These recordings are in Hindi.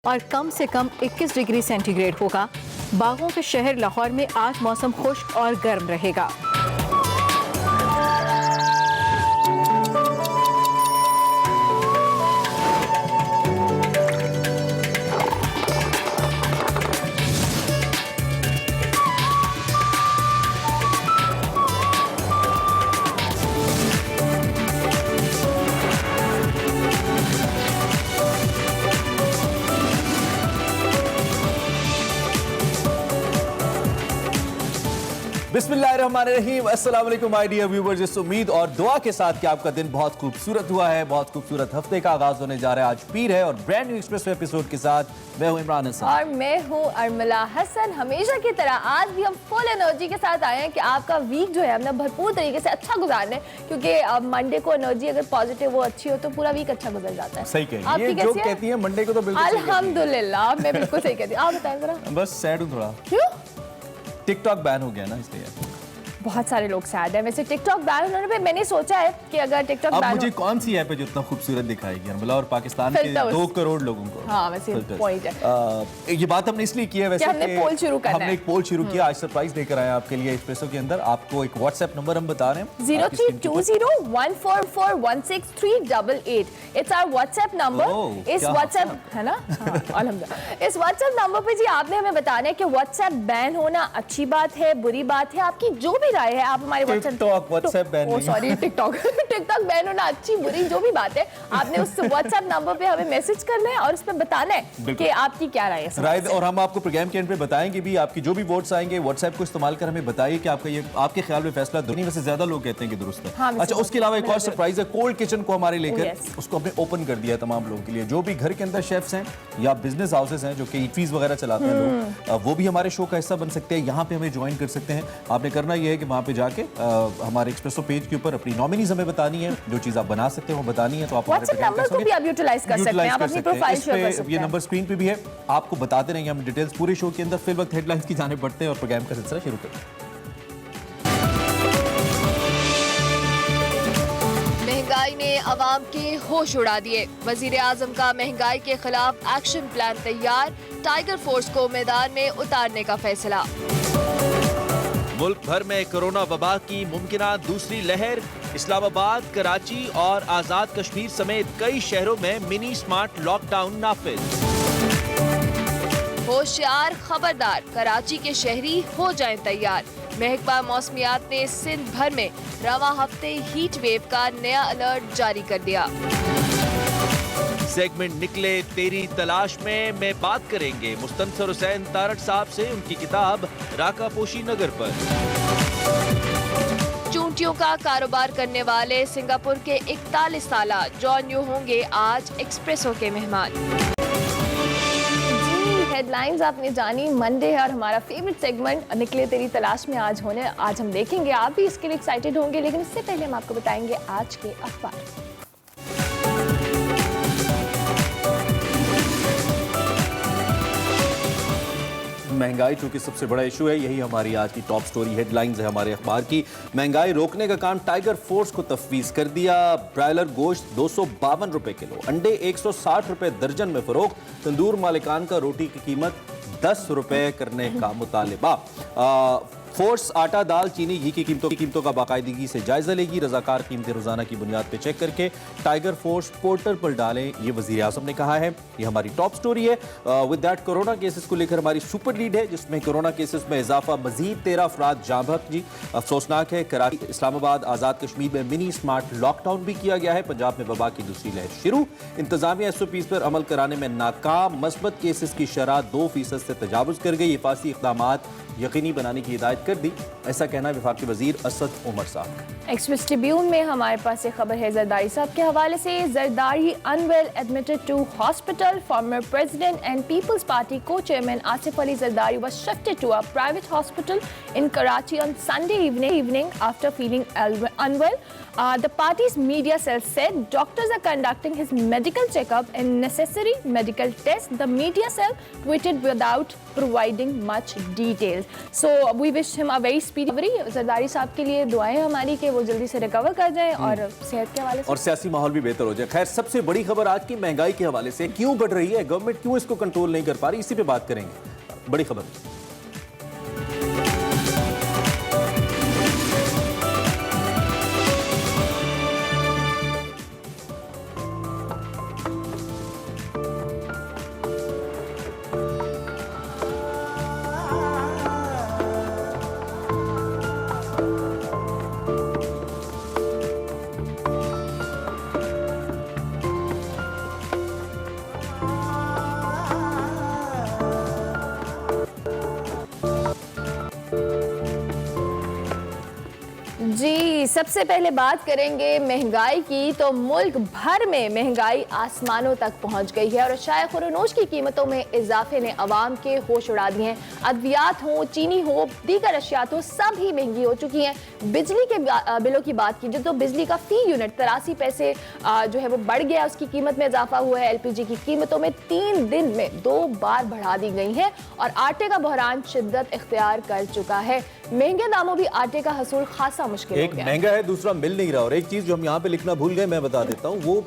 और कम से कम 21 डिग्री सेंटीग्रेड होगा। बागों के शहर लाहौर में आज मौसम खुश्क और गर्म रहेगा। बिस्मिल्लाहिर्रहमानिर्रहीम, अस्सलाम वालेकुम माय डियर व्यूअर्स। इस उम्मीद और दुआ के साथ कि आपका दिन बहुत खूबसूरत हुआ है, बहुत खूबसूरत हफ्ते का आगाज होने जा रहा है। आज पीर है और ब्रांड न्यू एक्सप्रेसो एपिसोड के साथ मैं हूं इमरान हसन और मैं हूं अरमला हसन। हमेशा की तरह आज भी हम फुल एनर्जी के साथ आए हैं कि आपका वीक जो है हमने भरपूर तरीके से अच्छा गुजारना है, क्योंकि मंडे को एनर्जी अगर पॉजिटिव वो अच्छी हो तो पूरा वीक अच्छा गुजर जाता है। सही कह रही है, जो कहती है मंडे को तो बिल्कुल अल्हम्दुलिल्लाह, मैं बिल्कुल सही कहती हूँ। आप बताएं जरा। बस सैड हूं थोड़ा, क्यों? टिकटॉक बैन हो गया ना, इसलिए। बहुत सारे लोग सैड हैं। वैसे टिकटॉक बैन होने पे मैंने सोचा है कि अगर टिकटॉक बैन मुझे कौन सी ऐप है जो इतना खूबसूरत दिखाएगी अरमला और पाकिस्तान के 2 करोड़ लोगों को। हाँ, वैसे पॉइंट है। ये बात हमने इसलिए की है वैसे हमने पोल शुरू करना है। हमने एक पोल शुरू किया, आज सरप्राइज लेकर आए आपके लिए एक्सप्रेसो के अंदर। आपको एक व्हाट्सएप नंबर हम बता रहे हैं, 032014416388। It's our WhatsApp number. इस व्हाट्सएप है ना, अल्हम्दुलिल्लाह। इस व्हाट्सएप नंबर पे जी आपने हमें बताना है कि व्हाट्सएप बैन होना अच्छी बात है, बुरी बात है, आपकी जो भी राय है। आप हमारे व्हाट्सएप बैन नहीं, सॉरी टिकटॉक टिकटॉक बैन होना अच्छी बुरी जो भी बात है, आपने उस व्हाट्सएप नंबर पे हमें मैसेज करना है और उस पे बताना है कि आपकी क्या राय है। राय, और हम आपको प्रोग्राम के एंड पे बताएंगे भी आपकी जो भी वोट्स आएंगे। व्हाट्सएप को इस्तेमाल कर हमें बताइए कि आपका ये आपके ख्याल में फैसला दुनिया में से ज्यादा लोग कहते हैं कि दुरुस्त है। हाँ, अच्छा, उसके अलावा एक और सरप्राइज है, कोल्ड किचन को हमारे लेकर उसको हमने ओपन कर दिया तमाम लोगों के लिए। जो भी घर के अंदर शेफ्स हैं या बिजनेस हाउसेस हैं जो कि ईटरीज वगैरह चलाते हैं लोग, वो भी हमारे शो का हिस्सा बन सकते हैं। यहाँ पे हमें ज्वाइन कर सकते हैं। आपने करना यह है कि वहाँ पे जाके हमारे एक्सप्रेसो पेज के ऊपर अपनी नॉमिनीज हमें बतानी है, जो चीज आप बना सकते हैं वो बतानी है। तो आप व्हाट्सएप नंबर को भी आप यूटिलाइज कर सकते हैं, आप अपनी प्रोफाइल शेयर कर सकते हैं। ये नंबर स्क्रीन पे भी है, आपको बताते रहेंगे हम डिटेल्स पूरे शो के अंदर। फिर वक्त हेडलाइंस की जाने बढ़ते हैं और प्रोग्राम का सिलसिला शुरू करते हैं। महंगाई ने अवाम के होश उड़ा दिए। वजीर आजम का महंगाई के खिलाफ एक्शन प्लान तैयार, टाइगर फोर्स को मैदान में उतारने का फैसला। मुल्क भर में कोरोना वबा की मुमकिना दूसरी लहर, इस्लामाबाद, कराची और आजाद कश्मीर समेत कई शहरों में मिनी स्मार्ट लॉकडाउन नाफिज। होशियार खबरदार, कराची के शहरी हो जाएं तैयार। महकमा मौसमियात ने सिंध भर में रवा हफ्ते हीट वेव का नया अलर्ट जारी कर दिया। सेगमेंट निकले तेरी तलाश में बात करेंगे मुस्तनसर हुसैन तारड़ साहब से उनकी किताब राका पोशी नगर पर। चूंटियों का कारोबार करने वाले सिंगापुर के 41 साला जॉन यू होंगे आज एक्सप्रेसो के मेहमान। हेडलाइंस आपने जानी, मंडे है और हमारा फेवरेट सेगमेंट निकले तेरी तलाश में आज हम देखेंगे। आप भी इसके लिए एक्साइटेड होंगे, लेकिन इससे पहले हम आपको बताएंगे आज के अखबार। महंगाई चूंकि सबसे बड़ा इशू है, यही हमारी आज की टॉप स्टोरी हेडलाइंस है हमारे अखबार की। महंगाई रोकने का काम टाइगर फोर्स को तफवीज कर दिया। ब्रायलर गोश्त 252 रुपए किलो, अंडे 160 रुपए दर्जन में फरोख्त। तंदूर मालिकान का रोटी की कीमत 10 रुपए करने का मुतालिबा। फोर्स आटा, दाल, चीनी, घी की कीमतों का बाकायदगी से जायजा लेगी। रजाकार कीमतें रोजाना की बुनियाद पर चेक करके टाइगर फोर्स पोर्टल पर डालें, ये वजीर आज़म ने कहा है। ये हमारी टॉप स्टोरी है। विद दैट कोरोना केसेस को लेकर हमारी सुपर लीड है, जिसमें कोरोना केसेस में इजाफा, मजीद 13 अफराद जाँ बहक। जी अफसोसनाक है। कराची, इस्लामाबाद, आजाद कश्मीर में मिनी स्मार्ट लॉकडाउन भी किया गया है। पंजाब में वबा की दूसरी लहर शुरू। इंतजामिया SOPs पर अमल कराने में नाकाम। मस्बत केसेस की शरह 2% से तजावुज कर गई। हिफाजती इक़दामात यकीनी बनाने की हिदायत कर दी, ऐसा कहना वफाकी वजीर असद उमर साहब। एक्सप्रेस ट्रिब्यून में हमारे पास एक खबर है जरदारी साहब के हवाले से। Zardari unwell admitted to hospital. Former president and People's Party को chairman Asif Ali Zardari was shifted to a private hospital in Karachi on Sunday evening after feeling unwell. The party's media cell said doctors are conducting his medical checkup and necessary medical tests. The media cell tweeted without providing much details. So we wish wish him a very speedy recovery. Zardari साहब के लिए दुआएं हमारी कि वो जल्दी से रिकवर कर जाएं और सेहत के हवाले से और सियासी माहौल भी बेहतर हो जाए। खैर, सबसे बड़ी खबर आज की महंगाई के हवाले से, क्यों बढ़ रही है, गवर्नमेंट क्यों इसको कंट्रोल नहीं कर पा रही, इसी पे बात करेंगे। बड़ी खबर। जी, सबसे पहले बात करेंगे महंगाई की। तो मुल्क भर में महंगाई आसमानों तक पहुंच गई है और अशाया खुरनोश की कीमतों में इजाफे ने आवाम के होश उड़ा दिए हैं। अद्वियात हो, चीनी हो, दीगर अशियात हो, सब ही महंगी हो चुकी हैं। बिजली के बिलों की बात कीजिए तो बिजली का फी यूनिट 83 पैसे जो है वो बढ़ गया, उसकी कीमत में इजाफा हुआ है। LPG की कीमतों में 3 दिन में 2 बार बढ़ा दी गई है और आटे का बहरान शिद्दत इख्तियार कर चुका है। महंगे दामों भी आटे का हसूल खासा मुश्किल एक महंगा है, दूसरा मिल नहीं रहा। और एक चीज जो हम यहाँ पे लिखना भूल गए, मैं बता देता हूँ, वो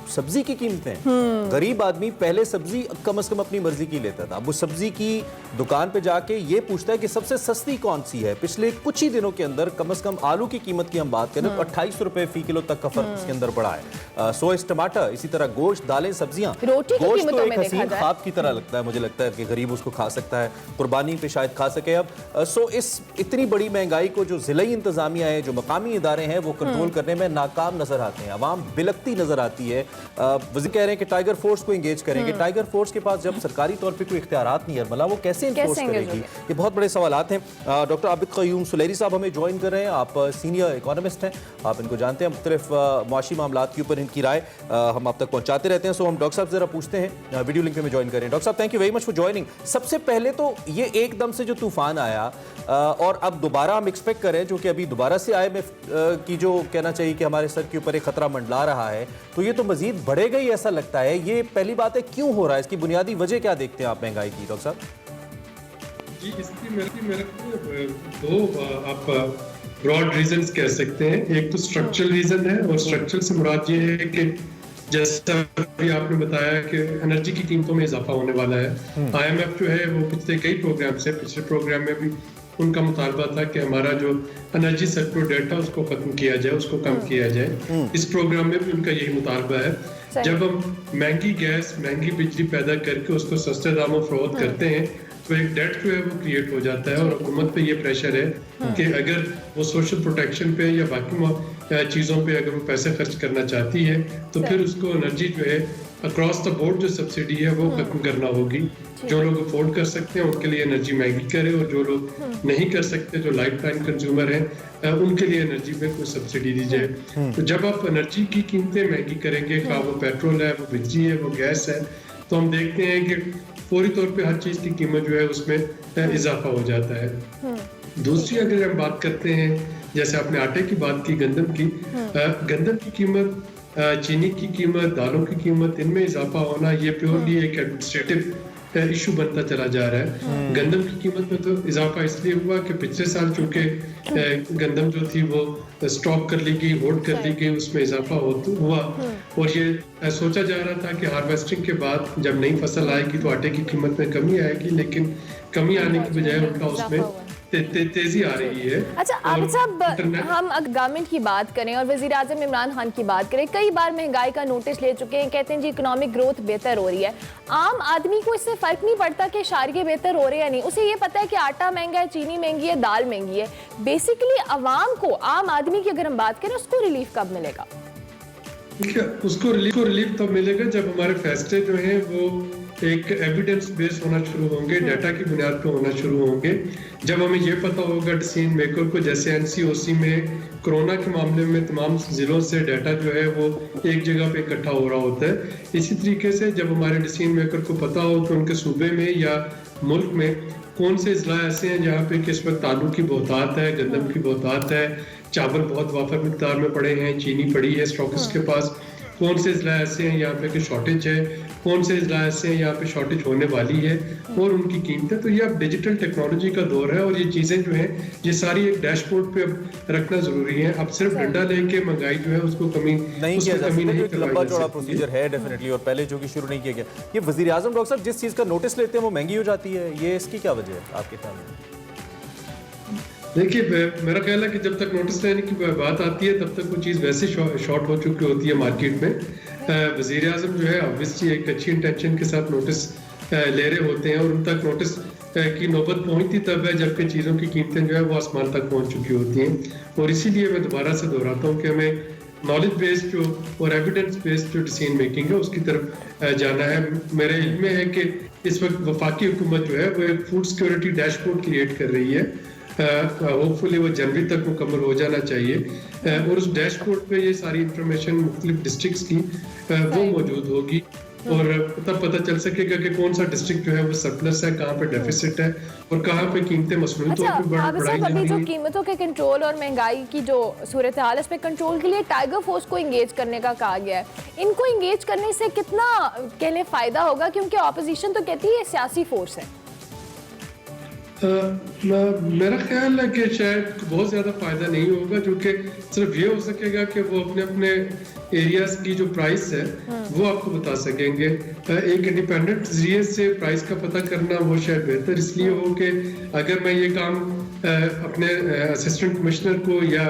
सब्जी की कीमतें। गरीब आदमी पहले सब्जी कम से कम अपनी मर्जी की लेता था, अब वो सब्जी की दुकान पे जाके ये पूछता है कि सबसे सस्ती कौन सी है। पिछले कुछ ही दिनों के अंदर कम से कम आलू की कीमत की हम बात करें तो 28 रुपए फी किलो तक का फर्क इसके अंदर पड़ा है। सोया, टमाटर, इसी तरह गोश्त, दालें, सब्जियां। रोटी की गोश्त कीमतों तो में एक देखा हसीन जाए ख्वाब की तरह लगता है, मुझे लगता है कि गरीब उसको खा सकता है, कुर्बानी पे शायद खा सके। अब सो इस इतनी बड़ी महंगाई को जो जिलाई इंतजामिया है, जो मकामी इदारे हैं, वो कंट्रोल करने में नाकाम नजर आते हैं। अवाम बिलकती नजर आती है। वज़ीर कह रहे हैं कि टाइगर फोर्स को एंगेज करेंगे। टाइगर फोर्स के पास जब सरकारी तौर पे कोई इख्तियारात नहीं है, मतलब वो कैसे इन्फोर्स करेगी, ये बहुत बड़े सवालात हैं। डॉक्टर आबिद क़य्यूम सुलेरी साहब हमें ज्वाइन कर रहे हैं। आप सीनियर इकोनॉमिस्ट हैं, आप इनको जानते हैं, मुख्तलिफ मुआशी मामलात के ऊपर इनकी राय हम आप तक पहुंचाते रहते हैं। सो हम डॉक्टर साहब जरा पूछते हैं, वीडियो लिंक पे में ज्वाइन करें। डॉक्टर साहब, thank you very much for joining. सबसे पहले तो ये एकदम से जो तूफान आया और अब दोबारा हम एक्सपेक्ट करें, जो कि अभी दोबारा से IMF की जो कहना चाहिए कि हमारे सर के ऊपर एक खतरा मंडला रहा है, तो ये तो मजीद बढ़ेगा ही ऐसा लगता है। ये पहली बात है, क्यों हो रहा है, इसकी बुनियादी वजह क्या देखते हैं आप महंगाई की, डॉक्टर साहब? जी, इसकी मेरे दो आप ब्रॉड रीजंस कह सकते हैं। एक तो स्ट्रक्चरल रीजन है, और स्ट्रक्चरल से मुराद ये है कि जैसा भी आपने बताया कि एनर्जी की कीमतों में इजाफा होने वाला है। IMF जो है वो पिछले कई प्रोग्राम से, पिछले प्रोग्राम में भी उनका मुतालबा था कि हमारा जो एनर्जी सेक्टर डेटा उसको खत्म किया जाए, उसको कम किया जाए। इस प्रोग्राम में भी उनका यही मुतालबा है। जब हम महंगी गैस, महंगी बिजली पैदा करके उसको सस्ते दामों फरोख्त करते हैं तो एक डेट जो है वो क्रिएट हो जाता है, और हुकूमत पे ये प्रेशर है कि अगर वो सोशल प्रोटेक्शन पे या बाकी चीज़ों पे अगर वो पैसे खर्च करना चाहती है तो फिर उसको एनर्जी जो है अक्रॉस द बोर्ड जो सब्सिडी है वो खत्म करना होगी। जो लोग अफोर्ड कर सकते हैं उनके लिए एनर्जी महंगी करे, और जो लोग नहीं कर सकते, जो लाइफ टाइम कंज्यूमर हैं, उनके लिए एनर्जी पे कोई सब्सिडी दी जाए। तो जब आप एनर्जी की कीमतें महंगी करेंगे, क्या वो पेट्रोल है, वो बिजली है, वो गैस है, तो हम देखते हैं कि फौरी तौर पे हर चीज़ की कीमत जो है उसमें इजाफा हो जाता है। दूसरी अगर हम बात करते हैं, जैसे आपने आटे की बात की, गंदम की कीमत, चीनी की कीमत, दालों की कीमत, इनमें इजाफा होना ये प्योरली एक एडमिनिस्ट्रेटिव इशू बनता चला जा रहा है। गंदम की कीमत में तो इजाफा इसलिए हुआ कि पिछले साल चूंकि गंदम जो थी वो स्टॉक कर ली गई, होल्ड कर ली गई, उसमें इजाफा हुआ, और ये सोचा जा रहा था कि हार्वेस्टिंग के बाद जब नई फसल आएगी तो आटे की कीमत में कमी आएगी, लेकिन कमी आने की बजाय उनका उसमें तेजी आ रही है। अच्छा आबिद साहब, हम गवर्नमेंट की बात करें और वजीर आजम इमरान खान की बात करें, कई बार महंगाई का नोटिस ले चुके हैं, कहते हैं जी इकोनॉमिक ग्रोथ बेहतर हो रही है। आम आदमी को इससे फर्क नहीं पड़ता कि शारिये बेहतर हो रहे हैं या नहीं, उसे ये पता है कि आटा महंगा है, चीनी महंगी है, दाल महंगी है। बेसिकली अवाम को, आम आदमी की अगर हम बात करें, उसको रिलीफ कब मिलेगा? उसको रिलीफ तब मिलेगा जब हमारे फैसले जो हैं वो एक एविडेंस बेस होना शुरू होंगे, डाटा की बुनियाद पर होना शुरू होंगे। जब हमें ये पता होगा डिसीजन मेकर को, जैसे NCOC में कोरोना के मामले में तमाम जिलों से डाटा जो है वो एक जगह पे इकट्ठा हो रहा होता है, इसी तरीके से जब हमारे डिसीजन मेकर को पता हो कि उनके सूबे में या मुल्क में कौन से इजला ऐसे हैं जहाँ पे किस वक्त आलू की बहुतात है, गंदम की बहुतात है, चावल बहुत वाफर मिकदार में पड़े हैं, चीनी पड़ी है स्टॉकिस्ट के पास, कौन से इजला ऐसे हैं यहाँ पे कि शॉर्टेज है, कौन से इजलास से यहाँ पे शॉर्टेज होने वाली है और उनकी कीमतें। तो ये अब डिजिटल टेक्नोलॉजी का दौर है और ये चीजें जो है ये सारी एक डैशबोर्ड पे अब रखना जरूरी है। अब सिर्फ डंडा लेके महंगाई जो है उसको कमी नहीं किया जा कमी सकता, नहीं जो लंबा करवाई जा चौड़ा सकती। प्रोसीजर है डेफिनेटली, और पहले जो कि शुरू नहीं किया गया। ये वजीर आजम डॉक्टर साहब जिस चीज़ का नोटिस लेते हैं वो महंगी हो जाती है, ये इसकी क्या वजह है आपके ख्याल में? देखिए मेरा ख्याल है कि जब तक नोटिस लेने की बात आती है तब तक वो चीज़ वैसे शॉर्ट हो चुकी होती है मार्केट में। वजीर आजम जो है ऑब्वियसली एक अच्छी इंटेंशन के साथ नोटिस ले रहे होते हैं और उन तक नोटिस की नौबत पहुंचती तब है जबकि चीज़ों की कीमतें जो है वो आसमान तक पहुंच चुकी होती हैं। और इसीलिए मैं दोबारा से दोहराता हूँ कि हमें नॉलेज बेस्ड जो और एविडेंस बेस्ड जो डिसीजन मेकिंग है उसकी तरफ जाना है। मेरे इल्म में है कि इस वक्त वफाकी हुकूमत जो है वो एक फूड सिक्योरिटी डैशबोर्ड क्रिएट कर रही है। होपफुली वो जनवरी तक मुकम्मल हो जाना चाहिए और उस डैशबोर्ड पे ये सारी इंफॉर्मेशन मुख्तलिफ डिस्ट्रिक्ट्स की वो मौजूद होगी और तब पता चल सकेगा कि कौन सा डिस्ट्रिक्ट जो है वो सरप्लस है, कहाँ पे डेफिसिट है और कहाँ पे कीमतें मसनूई तौर पे बढ़ाई जा अभी रही जो हैं। कीमतों के कंट्रोल और महंगाई की जो सूरत हाल है इस पे कंट्रोल के लिए टाइगर फोर्स को इंगेज करने का कहा गया है। इनको इंगेज करने से कितना कहने फायदा होगा, क्योंकि ऑपोजिशन तो कहती है सियासी फोर्स है। मेरा ख्याल है कि शायद बहुत ज़्यादा फायदा नहीं होगा, क्योंकि सिर्फ ये हो सकेगा कि वो अपने अपने एरियाज की जो प्राइस है वो आपको बता सकेंगे। एक इंडिपेंडेंट जरिए से प्राइस का पता करना वो शायद बेहतर इसलिए हो कि अगर मैं ये काम अपने असिस्टेंट कमिश्नर को या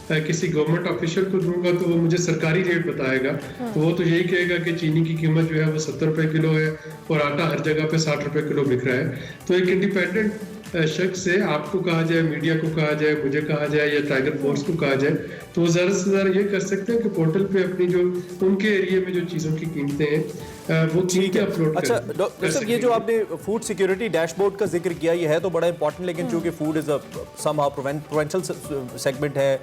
किसी गवर्नमेंट ऑफिशियल को दूंगा तो वो मुझे सरकारी रेट बताएगा, तो वो तो यही कहेगा कि चीनी की कीमत जो है वो 70 रुपए किलो है और आटा हर जगह पे 60 रुपए किलो बिक रहा है। तो एक इंडिपेंडेंट शख्स से आपको कहा जाए, मीडिया को कहा जाए, मुझे कहा जाए या टाइगर फोर्स को कहा जाए, तो वो ज़्यादा से ज़्यादा ये कर सकते हैं कि पोर्टल पे अपनी जो उनके एरिया में जो चीज़ों की कीमतें हैं वो कीमतें अपलोड अच्छा डॉक्टर साहब, ये जो आपने फूड सिक्योरिटी डैशबोर्ड का जिक्र किया ये है तो बड़ा इंपॉर्टेंट, लेकिन चूंकि food is somehow provincial segment है,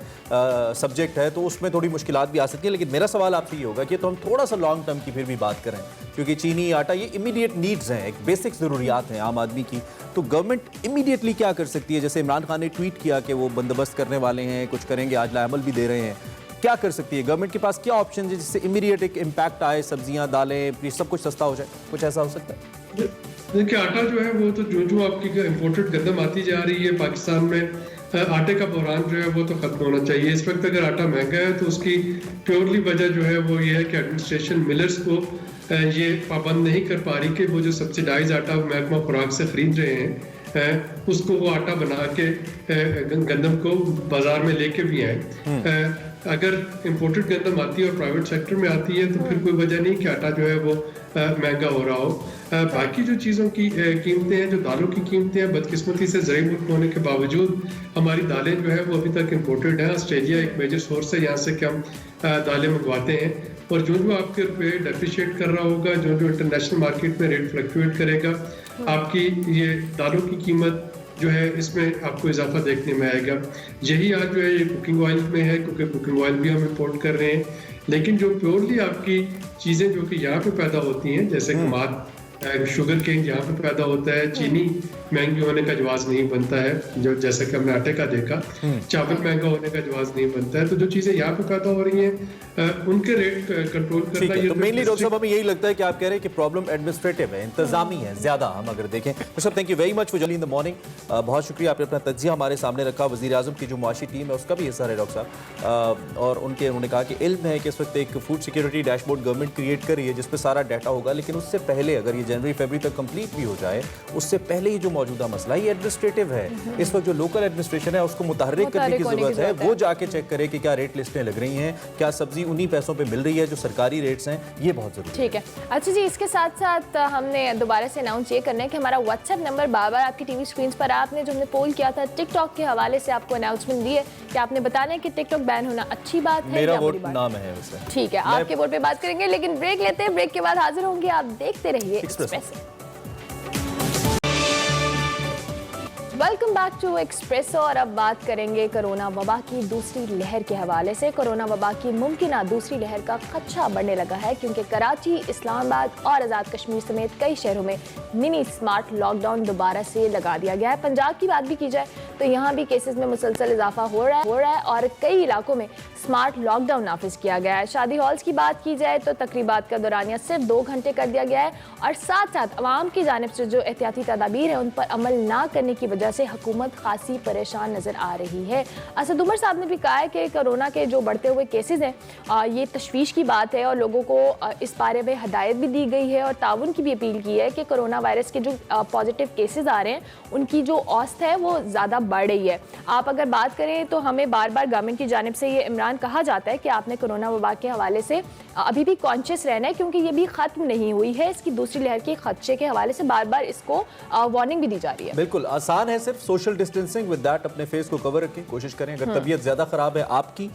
सब्जेक्ट है, तो उसमें थोड़ी मुश्किलात भी आ सकती है। लेकिन मेरा सवाल आपसे ये होगा कि तो हम थोड़ा सा लॉन्ग टर्म की फिर भी बात करें, क्योंकि चीनी आटा ये इमीडिएट नीड्स हैं, एक बेसिक ज़रूरियात हैं आम आदमी की, तो गवर्नमेंट इमीडिएटली क्या कर सकती है? जैसे इमरान खान ने ट्वीट किया कि वो बंदोबस्त करने वाले हैं, कुछ करेंगे, आज लाएमल भी दे रहे हैं, क्या कर सकती है गवर्नमेंट के पास? क्या ऑप्शन है जिससे इमीडिएट एक इम्पैक्ट आए, सब्जियां दालें सब कुछ सस्ता हो जाए, कुछ ऐसा हो सकता है? देखिए आटा जो है वो तो जो आपकी इम्पोर्टेड गंदम आती जा रही है पाकिस्तान में, आटे का बहरान जो है वो तो खत्म होना चाहिए। इस वक्त अगर आटा महंगा है तो उसकी प्योरली वजह जो है वो ये है कि एडमिनिस्ट्रेशन मिलर्स को ये पाबंद नहीं कर पा रही कि वो जो सब्सिडाइज आटा महकमा खुराक से खरीद रहे हैं उसको वो आटा बना के गंदम को बाजार में लेके भी आए। अगर इम्पोर्टेड गंदम आती है और प्राइवेट सेक्टर में आती है तो फिर कोई वजह नहीं कि आटा जो है वो महंगा हो रहा हो। बाकी जो चीज़ों की कीमतें हैं, जो दालों की कीमतें हैं, बदकिस्मती से ज़रूरी मुल्क होने के बावजूद हमारी दालें जो है वो अभी तक इम्पोर्टेड हैं। ऑस्ट्रेलिया एक मेजर सोर्स है यहाँ से कि हम दालें मंगवाते हैं और जो आपके रुपये डेप्रिशिएट कर रहा होगा, जो इंटरनेशनल मार्केट में रेट फ्लक्चुएट करेगा, आपकी ये दालों की कीमत जो है इसमें आपको इजाफा देखने में आएगा। यही आज जो है ये कुकिंग ऑयल में है, क्योंकि कुकिंग ऑयल भी हम इम्पोर्ट कर रहे हैं। लेकिन जो प्योरली आपकी चीज़ें जो कि यहाँ पे पैदा होती हैं, जैसे कमाद, शुगर केन यहाँ पे पैदा होता है, चीनी महंगी होने का जवाब नहीं बनता है, जो जैसे कि हमने आटे का देखा, चावल महंगा होने का जवाब नहीं बनता है। तो जो चीज़ें यहाँ पे पैदा हो रही हैं उनके रेट कंट्रोल करना। तो मेनली डॉक्टर साहब हमें यही लगता है कि आप कह रहे हैं कि प्रॉब्लम एडमिनिस्ट्रेटिव है, इंतजामी है ज़्यादा, हम अगर देखें। डॉक्टर साहब thank you very much for journey in the morning, बहुत शुक्रिया, आपने अपना तज्जिया हमारे सामने रखा। वज़ीर आज़म की जो मुआशी टीम है उसका भी हिस्सा है डॉक्टर साहब, और उन्होंने कहा कि इल्म है कि इस वक्त एक food security dashboard government create कर रही है जिसपे सारा डाटा होगा, लेकिन उससे पहले अगर ये जनवरी फरवरी तक कंप्लीट भी हो जाए, उससे पहले ही जो मौजूदा मसला ये एडमिनिस्ट्रेटिव है, इस वक्त जो लोकल एडमिनिस्ट्रेशन है उसको मुतहर्रिक करने की जरूरत है। वो जाके चेक करे कि क्या रेट लिस्टें लग रही हैं, क्या सब्जी उन्हीं पैसों पे मिल रही है जो सरकारी रेट्स हैं, ये बहुत जरूरी है। ठीक है। अच्छा जी, इसके साथ साथ हमने दोबारा से अनाउंस ये करना है कि हमारा व्हाट्सएप नंबर बार-बार आपकी टीवी स्क्रीन पर, आपने जो हमने पोल किया था टिकटॉक के हवाले से आपको अनाउंसमेंट दी है कि आपने बताना है कि टिकटॉक बैन होना अच्छी बात है, मेरा वोट नाम है वैसे। ठीक है, आपके वोट पे बात करेंगे, लेकिन ब्रेक लेते हैं, ब्रेक के बाद हाजिर होंगे। आप देखते रहिए Express. Welcome back to Expresso. और अब बात करेंगे कोरोना वबा की दूसरी लहर के हवाले से। कोरोना वबा की मुमकिन दूसरी लहर का खदशा बढ़ने लगा है क्योंकि कराची, इस्लामाबाद और आज़ाद कश्मीर समेत कई शहरों में मिनी स्मार्ट लॉकडाउन दोबारा से लगा दिया गया है। पंजाब की बात भी की जाए तो यहाँ भी केसेस में मुसलसल इजाफा हो रहा है और कई इलाकों में स्मार्ट लॉकडाउन नाफिज किया गया है। शादी हॉल्स की बात की जाए तो तकरीबात का दौरानिया सिर्फ 2 घंटे कर दिया गया है और साथ साथ अवाम की जानिब से जो एहतियाती तदाबीर है उन पर अमल ना करने की वजह से हुकूमत खासी परेशान नजर आ रही है। असद उमर साहब ने भी कहा है कि कोरोना के जो बढ़ते हुए केसेस हैं ये तशवीश की बात है और लोगों को इस बारे में हदायत भी दी गई है और ताउन की भी अपील की है कि कोरोना वायरस के जो पॉजिटिव केसेस आ रहे हैं उनकी जो औसत है वो ज़्यादा बढ़ रही है। आप अगर बात करें तो हमें बार बार गवर्नमेंट की जानिब से ये इमरान कहा जाता है कि आपने कोरोना वबा के हवाले से अभी भी कॉन्शियस रहना है क्योंकि ये भी ख़त्म नहीं हुई है। इसकी दूसरी लहर के खदशे के हवाले से बार बार इसको वार्निंग भी दी जा रही है। बिल्कुल आसान है, सिर्फ सोशल डिस्टेंसिंग विद दैट अपने फेस को कवर रखें, कोशिश करें। अगर तबीयत ज़्यादा ख़राब है आपकी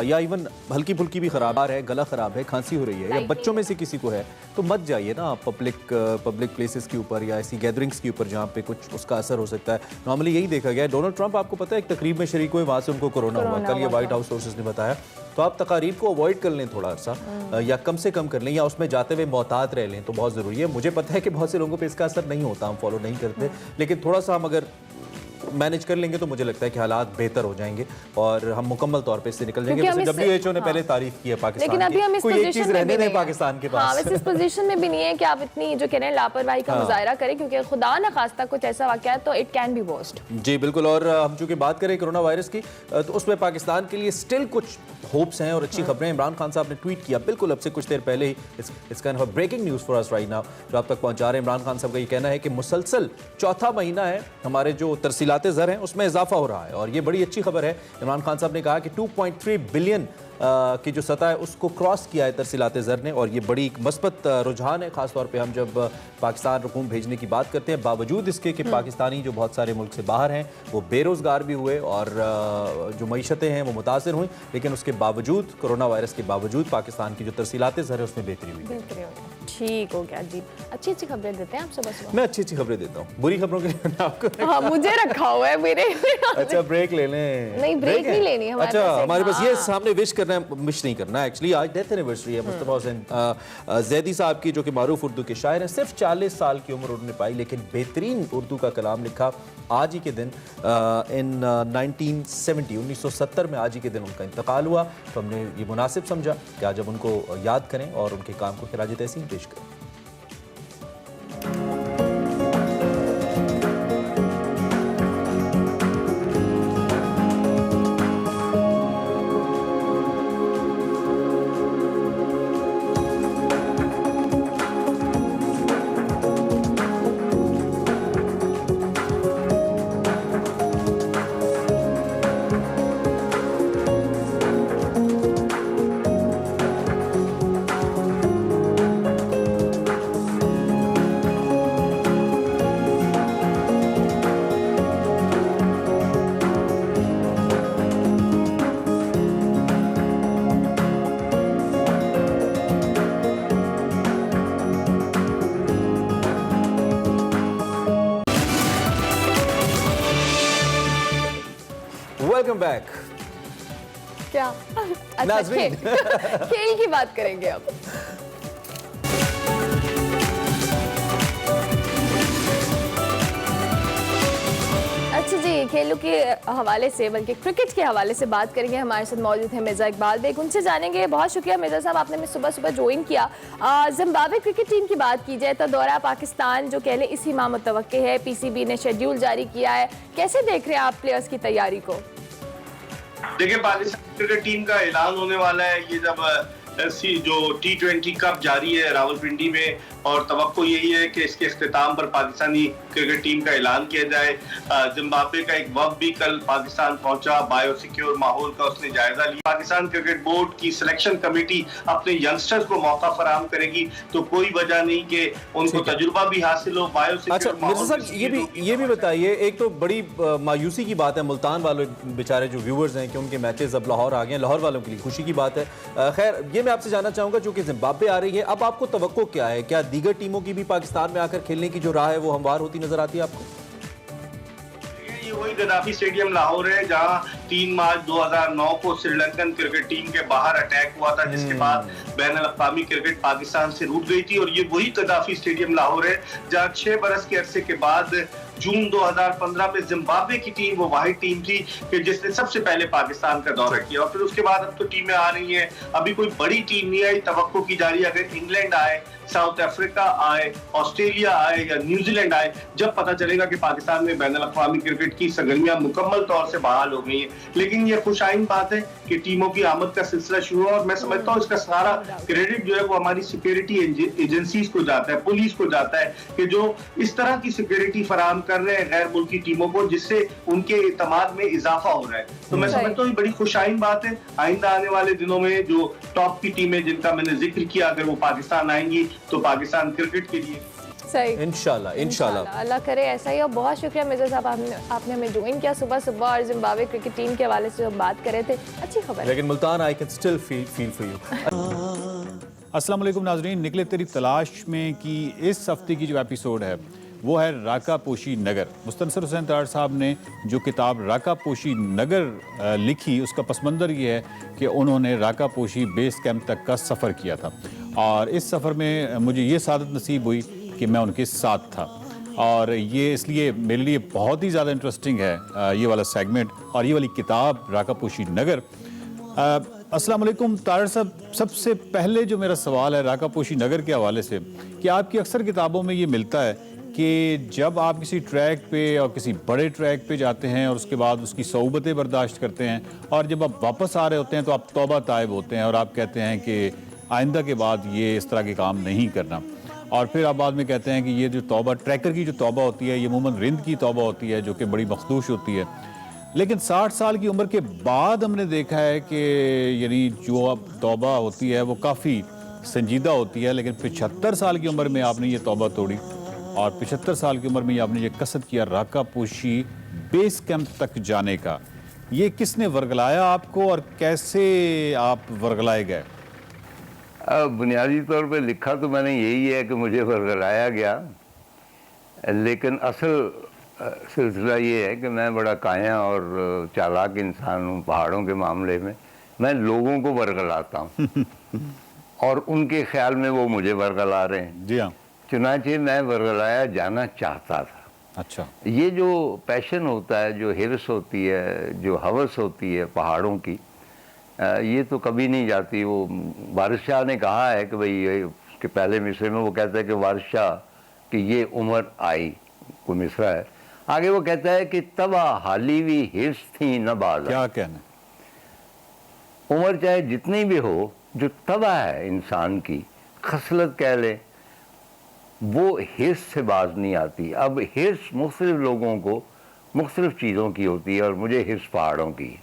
या इवन हल्की फुल्की भी ख़राब है, गला ख़राब है, खांसी हो रही है या बच्चों में से किसी को है तो मत जाइए ना पब्लिक प्लेसेस के ऊपर या ऐसी गैदरिंग्स के ऊपर जहाँ पे कुछ उसका असर हो सकता है। नॉर्मली यही देखा गया है। डोनाल्ड ट्रंप आपको पता है एक तकरीब में शरीक हुए, वहाँ से उनको कोरोना हुआ। कल ये व्हाइट हाउस सोर्सेज ने बताया। तो आप तकारीब को अवॉइड कर लें थोड़ा सा या कम से कम कर लें या उसमें जाते हुए मोहतात रह लें तो बहुत ज़रूरी है। मुझे पता है कि बहुत से लोगों पे इसका असर नहीं होता, हम फॉलो नहीं करते, लेकिन थोड़ा सा हम अगर मैनेज कर लेंगे तो मुझे लगता है कि हालात बेहतर हो जाएंगे और हम मुकम्मल तौर पे इससे निकल जाएंगे। WHO ने पहले तारीफ की है पाकिस्तान की, लेकिन अभी हम इस पोजीशन में रहने दें पाकिस्तान के पास। वैसे इस पोजीशन में भी नहीं है कि आप इतनी जो कह रहे हैं लापरवाही का मुजाहरा करें क्योंकि खुदा न खास्ता कुछ ऐसा वाक़या है तो इट कैन बी वर्स्ट। जी बिल्कुल। और हम चूंकि बात करें कोरोना वायरस की तो उसमें पाकिस्तान के लिए स्टिल कुछ होप्स हैं और अच्छी खबरें। इमरान खान साहब ने ट्वीट किया बिल्कुल अब से कुछ देर पहले ही, it's kind of breaking news for us right now, जो आप तक पहुंचा रहे हैं। इमरान खान साहब का ये कहना है कि मुसलसल चौथा महीना है हमारे जो तरसीलात ज़र हैं उसमें इजाफा हो रहा है और ये बड़ी अच्छी खबर है। इमरान खान साहब ने कहा कि 2.3 बिलियन की जो सतह है उसको क्रॉस किया है तरसीलात ज़र ने और ये बड़ी एक रुझान है। खासतौर पे हम जब पाकिस्तान रकूम भेजने की बात करते हैं, बावजूद इसके कि पाकिस्तानी जो बहुत सारे मुल्क से बाहर हैं वो बेरोज़गार भी हुए और जो मईशतें हैं वो मुतासर हुई, लेकिन उसके बावजूद कोरोना वायरस के बावजूद पाकिस्तान की जो तरसीलात ज़र है उसमें बेहतरी हुई। ठीक हो गया जी। अच्छी अच्छी खबरें देते हैं आप सुबह। मैं अच्छी अच्छी खबरें देता हूँ, बुरी खबरों के लिए आपको मुझे रखा हुआ है मेरे। अच्छा ब्रेक ले लें। नहीं ब्रेक नहीं लेनी है। अच्छा हमारे पास ये सामने विश नहीं करना है। एक्चुअली आज डेथ एनिवर्सरी है मुस्तफा हुसैन जैदी साहब की, जो कि मारूफ उर्दू के शायर हैं। सिर्फ 40 साल की उम्र उन्होंने पाई लेकिन बेहतरीन उर्दू का कलाम लिखा आज ही के दिन इन 1970 में आज ही के दिन उनका इंतकाल हुआ। तो हमने ये मुनासिब समझा कि आज जब उनको याद करें और उनके काम को खिराज तहसीन पेश करें। Welcome back. क्या अच्छा खेल की बात करेंगे अब। अच्छा जी, खेलों के हवाले से बल्कि क्रिकेट के हवाले से बात करेंगे। हमारे साथ मौजूद है मिर्जा इकबाल बेग, उनसे जानेंगे। बहुत शुक्रिया मिर्जा साहब, आपने मैं सुबह सुबह ज्वाइन किया। जिम्बाब्वे क्रिकेट टीम की बात की जाए तो दौरा पाकिस्तान जो कह लें इसी माह मुतवक्के है। PCB ने शेड्यूल जारी किया है, कैसे देख रहे हैं आप प्लेयर्स की तैयारी को? देखिए पाकिस्तान क्रिकेट टीम का ऐलान होने वाला है ये जब जो T20 कप जारी है रावलपिंडी में और तवक्को यही है कि इसके इख्तिताम पर पाकिस्तानी क्रिकेट टीम का ऐलान किया जाए। जिम्बाब्वे का एक वक्त भी कल पाकिस्तान पहुंचा, बायोसिक्योर माहौल का उसने जायजा लिया। पाकिस्तान क्रिकेट बोर्ड की सिलेक्शन कमेटी अपने यंगस्टर्स को मौका फराहम करेगी तो कोई वजह नहीं कि उनको तजुर्बा भी हासिल हो। अच्छा मिर्जा साहब ये भी बताइए, एक तो बड़ी मायूसी की बात है मुल्तान वाले बेचारे जो व्यूअर्स हैं कि उनके मैचेस अब लाहौर आ गए हैं, लाहौर वालों के लिए खुशी की बात है। खैर ये मैं आपसे जानना चाहूंगा, चूंकि जिम्बाब्वे आ रही है, अब आपको तवक्को क्या है? क्या दीगर टीमों की भी पाकिस्तान में आकर खेलने की जो राह है वो हमवार होती नजर आती है आपको? वही गद्दाफी स्टेडियम लाहौर है जहां 3 मार्च 2009 को श्रीलंकन क्रिकेट टीम के बाहर अटैक हुआ था, जिसके बाद बैनुल अक़वामी क्रिकेट पाकिस्तान से रूठ गई थी। और ये वही गद्दाफी स्टेडियम लाहौर है जहां 6 बरस के अरसे के बाद जून 2015 में जिम्बाब्वे की टीम, वो वाहिद टीम थी कि जिसने सबसे पहले पाकिस्तान का दौरा किया। और फिर उसके बाद अब तो टीमें आ रही हैं, अभी कोई बड़ी टीम नहीं आई, तवक्को की जा रही है अगर इंग्लैंड आए, साउथ अफ्रीका आए, ऑस्ट्रेलिया आए या न्यूजीलैंड आए, जब पता चलेगा कि पाकिस्तान में बैनुल अक़वामी क्रिकेट की सरगर्मियां मुकम्मल तौर से बहाल हो गई हैं। लेकिन ये खुशाइन बात है कि टीमों की आमद का सिलसिला शुरू हुआ और मैं समझता हूँ इसका सारा क्रेडिट जो है वो हमारी सिक्योरिटी एजेंसीज को जाता है, पुलिस को जाता है, कि जो इस तरह की सिक्योरिटी फराहम कर रहे हैं गैर मुल्की टीमों को, जिससे उनके इत्मीनान में इजाफा हो रहा है। तो मैं समझता हूँ ये बड़ी खुशाइन बात है। आइंदा आने वाले दिनों में जो टॉप की टीमें जिनका मैंने जिक्र किया, अगर वो पाकिस्तान आएंगी तो पाकिस्तान क्रिकेट के लिए सही, इंशाल्लाह अल्लाह करे ऐसा ही। और बहुत शुक्रिया मिर्जा साहब, आपने हमें ज्वाइन किया सुबह सुबह और जिम्बाब्वे क्रिकेट टीम के हवाले से हम बात कर रहे थे। अच्छी खबर है। लेकिन Multan, I can still feel for you. अस्सलाम वालेकुम नाजरीन, निकले तेरी तलाश में की इस हफ्ते की जो एपिसोड है वो है राका पोशी नगर। मुस्तनसर हुसैन तार साहब ने जो किताब राका पोशी नगर लिखी, उसका पस मंज़र ये है कि उन्होंने राका पोशी बेस कैंप तक का सफ़र किया था और इस सफ़र में मुझे ये सादत नसीब हुई कि मैं उनके साथ था। और ये इसलिए मेरे लिए बहुत ही ज़्यादा इंटरेस्टिंग है ये वाला सेगमेंट और ये वाली किताब राका पोशी नगर। अस्सलाम वालेकुम तारड़ साहब, सबसे पहले जो मेरा सवाल है राका पोशी नगर के हवाले से कि आपकी अक्सर किताबों में ये मिलता है कि जब आप किसी ट्रैक पे और किसी बड़े ट्रैक पे जाते हैं और उसके बाद उसकी सऊबतें बर्दाश्त करते हैं और जब आप वापस आ रहे होते हैं तो आप तौबा ताइब होते हैं और आप कहते हैं कि आइंदा के बाद ये इस तरह के काम नहीं करना। और फिर आप बाद में कहते हैं कि ये जो तौबा, ट्रैकर की जो तौबा होती है, ये अमूमन रिंद की तौबा होती है जो कि बड़ी मखदूश होती है। लेकिन 60 साल की उम्र के बाद हमने देखा है कि यानी जो अब तौबा होती है वो काफ़ी संजीदा होती है। लेकिन 75 साल की उम्र में आपने ये तौबा तोड़ी और 75 साल की उम्र में आपने ये कसद किया राका पोशी बेस कैंप तक जाने का। ये किसने वर्गलाया आपको और कैसे आप वर्गलाए गए? बुनियादी तौर पे लिखा तो मैंने यही है कि मुझे वर्गलाया गया, लेकिन असल सिलसिला ये है कि मैं बड़ा काया और चालाक इंसान हूँ पहाड़ों के मामले में। मैं लोगों को वर्गलाता हूँ और उनके ख्याल में वो मुझे वर्गला रहे हैं। जी हाँ। चुनांचे मैं वर्गलाया जाना चाहता था। अच्छा, ये जो पैशन होता है, जो हिर्स होती है, जो हवस होती है पहाड़ों की, ये तो कभी नहीं जाती। वो वारिस शाह ने कहा है कि भाई ये उसके पहले मिसरे में वो कहता है कि वारिस शाह कि ये उम्र आई, कोई मिसरा है, आगे वो कहता है कि तबा हाली भी हिर्स थी न बाज़। क्या कहना? उम्र चाहे जितनी भी हो, जो तबा है इंसान की, खसलत कह ले, वो हिर्स से बाज नहीं आती। अब हिर्स मुख्तलिफ लोगों को मुख्तलिफ चीज़ों की होती है और मुझे हिर्स पहाड़ों की।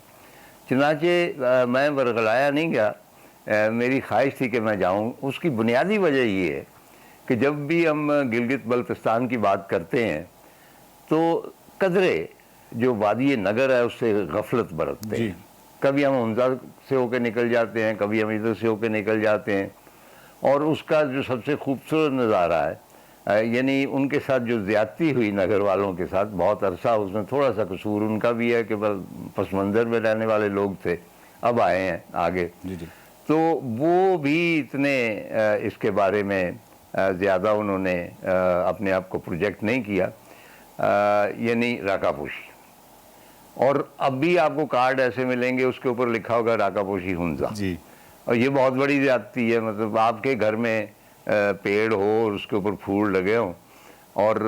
चुनांचे मैं वर्गलाया नहीं गया, मेरी ख्वाहिश थी कि मैं जाऊं। उसकी बुनियादी वजह ये है कि जब भी हम गिलगित बल्तिस्तान की बात करते हैं तो कदरे जो वादी नगर है उससे गफलत बरतते हैं। कभी हम हमजा से होकर निकल जाते हैं, कभी हम इधर से होकर निकल जाते हैं और उसका जो सबसे खूबसूरत नज़ारा है, यानी उनके साथ जो ज़्यादती हुई नगर वालों के साथ, बहुत अरसा उसमें थोड़ा सा कसूर उनका भी है कि पस मंज़र में रहने वाले लोग थे, अब आए हैं आगे। तो वो भी इतने इसके बारे में ज़्यादा उन्होंने अपने आप को प्रोजेक्ट नहीं किया, यानी राका पोशी। और अब भी आपको कार्ड ऐसे मिलेंगे उसके ऊपर लिखा होगा राका पोशी हुंजा जी। और ये बहुत बड़ी ज़्यादती है, मतलब आपके घर में पेड़ हो और उसके ऊपर फूल लगे हों और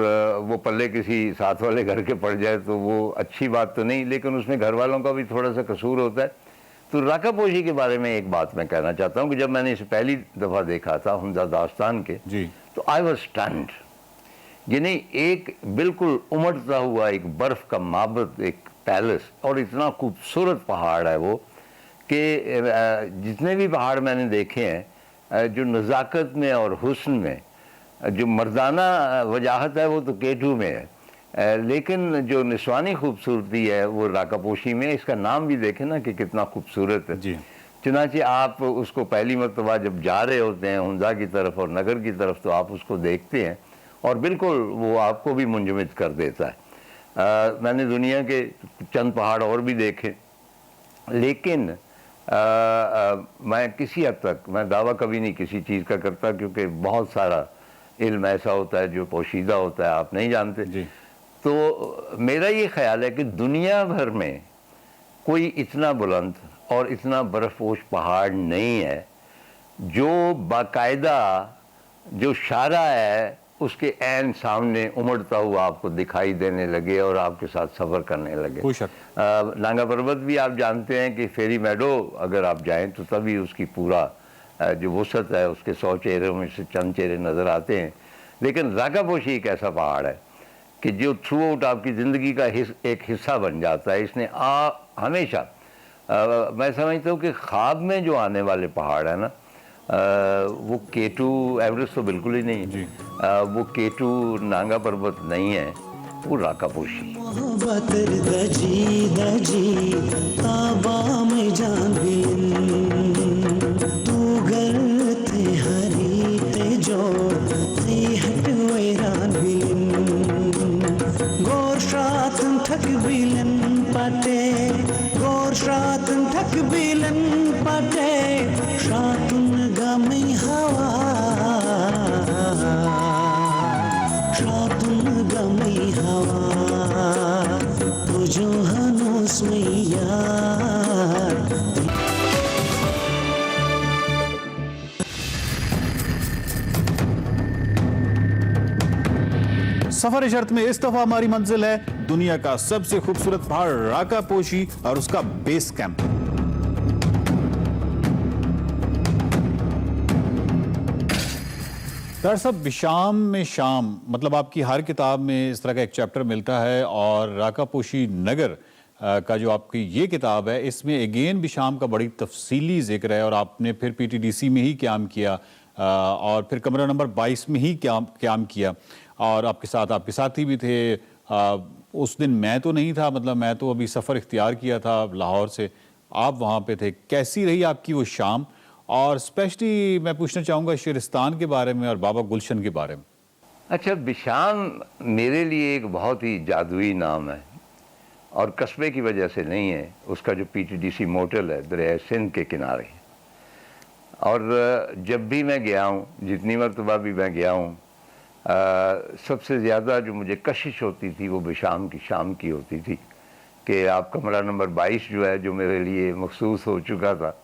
वो पल्ले किसी साथ वाले घर के पड़ जाए तो वो अच्छी बात तो नहीं, लेकिन उसमें घर वालों का भी थोड़ा सा कसूर होता है। तो राका पोशी के बारे में एक बात मैं कहना चाहता हूँ कि जब मैंने इसे पहली दफ़ा देखा था हुंजा दास्तान के जी, तो आई वॉज स्टन्ड। यानी एक बिल्कुल उमड़ता हुआ एक बर्फ़ का माबद, एक पैलेस, और इतना खूबसूरत पहाड़ है वो कि जितने भी पहाड़ मैंने देखे हैं जो नज़ाकत में और हुस्न में, जो मर्दाना वजाहत है वो तो केटू में है, लेकिन जो निस्वानी खूबसूरती है वो राका पोशी में। इसका नाम भी देखें ना कि कितना खूबसूरत है जी। चुनांचे आप उसको पहली मरतबा जब जा रहे होते हैं हुंजा की तरफ और नगर की तरफ तो आप उसको देखते हैं और बिल्कुल वो आपको भी मुंजमद कर देता है। मैंने दुनिया के चंद पहाड़ और भी देखे, लेकिन मैं किसी हद तक मैं दावा कभी नहीं किसी चीज़ का करता, क्योंकि बहुत सारा इल्म ऐसा होता है जो पोशीदा होता है, आप नहीं जानते जी। तो मेरा ये ख्याल है कि दुनिया भर में कोई इतना बुलंद और इतना बर्फपोश पहाड़ नहीं है जो बाकायदा जो शारा है उसके ऐन सामने उमड़ता हुआ आपको दिखाई देने लगे और आपके साथ सफ़र करने लगे। कोई शक। नांगा पर्वत भी आप जानते हैं कि फेरी मेडो अगर आप जाएं तो तभी उसकी पूरा जो वसत है उसके 100 चेहरों में से चंद चेहरे नज़र आते हैं। लेकिन राकापोशी एक ऐसा पहाड़ है कि जो थ्रू आउट आपकी ज़िंदगी का एक हिस्सा बन जाता है। इसने हमेशा मैं समझता हूँ कि ख्वाब में जो आने वाले पहाड़ है ना, वो K2 एवरेस्ट तो बिल्कुल ही नहीं है, वो K2 नांगा पर्वत नहीं है, वो राकापोशी। सफर शर्त में इस दफा हमारी मंजिल है दुनिया का सबसे खूबसूरत पहाड़ राकापोशी और उसका बेस कैंप। दरअसल बिशाम में शाम, मतलब आपकी हर किताब में इस तरह का एक चैप्टर मिलता है, और राकापोशी नगर का जो आपकी ये किताब है इसमें अगेन बिशाम का बड़ी तफसीली जिक्र है। और आपने फिर पीटीडीसी में ही क़याम किया और फिर कमरा नंबर 22 में ही क़याम किया, और आपके साथ आपके साथी भी थे। उस दिन मैं तो नहीं था, मतलब मैं तो अभी सफ़र इख्तियार किया था लाहौर से, आप वहाँ पे थे। कैसी रही आपकी वो शाम? और स्पेशली मैं पूछना चाहूँगा शिरस्तान के बारे में और बाबा गुलशन के बारे में। अच्छा, बिशाम मेरे लिए एक बहुत ही जादुई नाम है, और कस्बे की वजह से नहीं है। उसका जो पीटीडीसी मोटल है दरिया सिंध के किनारे, और जब भी मैं गया हूँ, जितनी मरतबा भी मैं गया हूँ, सबसे ज़्यादा जो मुझे कशिश होती थी वो बिशाम की शाम की होती थी कि आप कमरा नंबर 22 जो है, जो मेरे लिए मखसूस हो चुका था,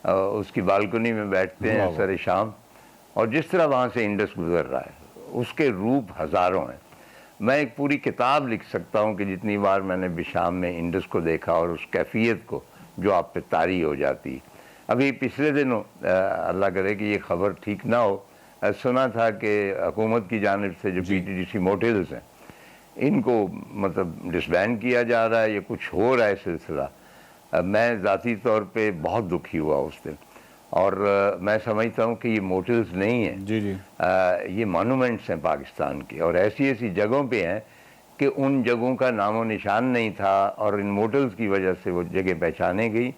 उसकी बालकनी में बैठते हैं सर शाम, और जिस तरह वहाँ से इंडस गुजर रहा है, उसके रूप हज़ारों हैं। मैं एक पूरी किताब लिख सकता हूँ कि जितनी बार मैंने बिशाम में इंडस को देखा और उस कैफियत को जो आप पे तारी हो जाती है। अभी पिछले दिनों अल्लाह करे कि ये खबर ठीक ना हो, सुना था कि हुकूमत की जानिब से जो पीटीडीसी मोटेल्स हैं इनको मतलब डिसबैंड किया जा रहा है, ये कुछ हो रहा है सिलसिला। मैं ज़ाती तौर पे बहुत दुखी हुआ उस दिन, और मैं समझता हूँ कि ये मोटेल्स नहीं हैं जी जी, ये मॉन्यूमेंट्स हैं पाकिस्तान के, और ऐसी ऐसी जगहों पे हैं कि उन जगहों का नामो निशान नहीं था, और इन मोटेल्स की वजह से वो जगह पहचाने गई।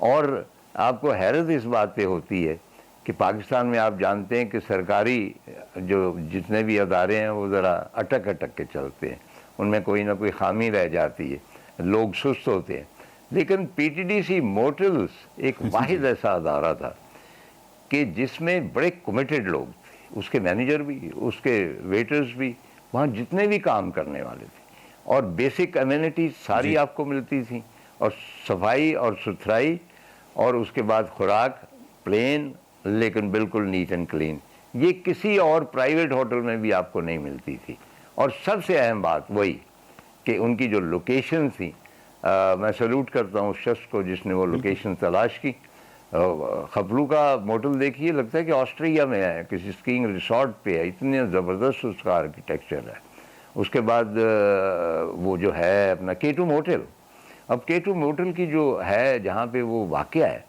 और आपको हैरत इस बात पे होती है कि पाकिस्तान में आप जानते हैं कि सरकारी जो जितने भी अदारे हैं वो ज़रा अटक अटक के चलते हैं, उनमें कोई ना कोई खामी रह जाती है, लोग सुस्त होते हैं। लेकिन पीटीडीसी मोटेल्स एक वाहिद ऐसा अदारा था कि जिसमें बड़े कमिटेड लोग थे, उसके मैनेजर भी, उसके वेटर्स भी, वहाँ जितने भी काम करने वाले थे, और बेसिक अम्यूनिटीज सारी आपको मिलती थी, और सफाई और सुथराई, और उसके बाद खुराक प्लेन लेकिन बिल्कुल नीट एंड क्लीन। ये किसी और प्राइवेट होटल में भी आपको नहीं मिलती थी। और सबसे अहम बात वही कि उनकी जो लोकेशन थी, मैं सल्यूट करता हूँ उस शख्स को जिसने वो लोकेशन तलाश की। खपलू का मोटल देखिए, लगता है कि ऑस्ट्रेलिया में है, किसी स्कीइंग रिसॉर्ट पे है, इतने ज़बरदस्त उसका आर्किटेक्चर है। उसके बाद वो जो है अपना K2 मोटल, अब K2 मोटल की जो है जहाँ पे वो वाक़या है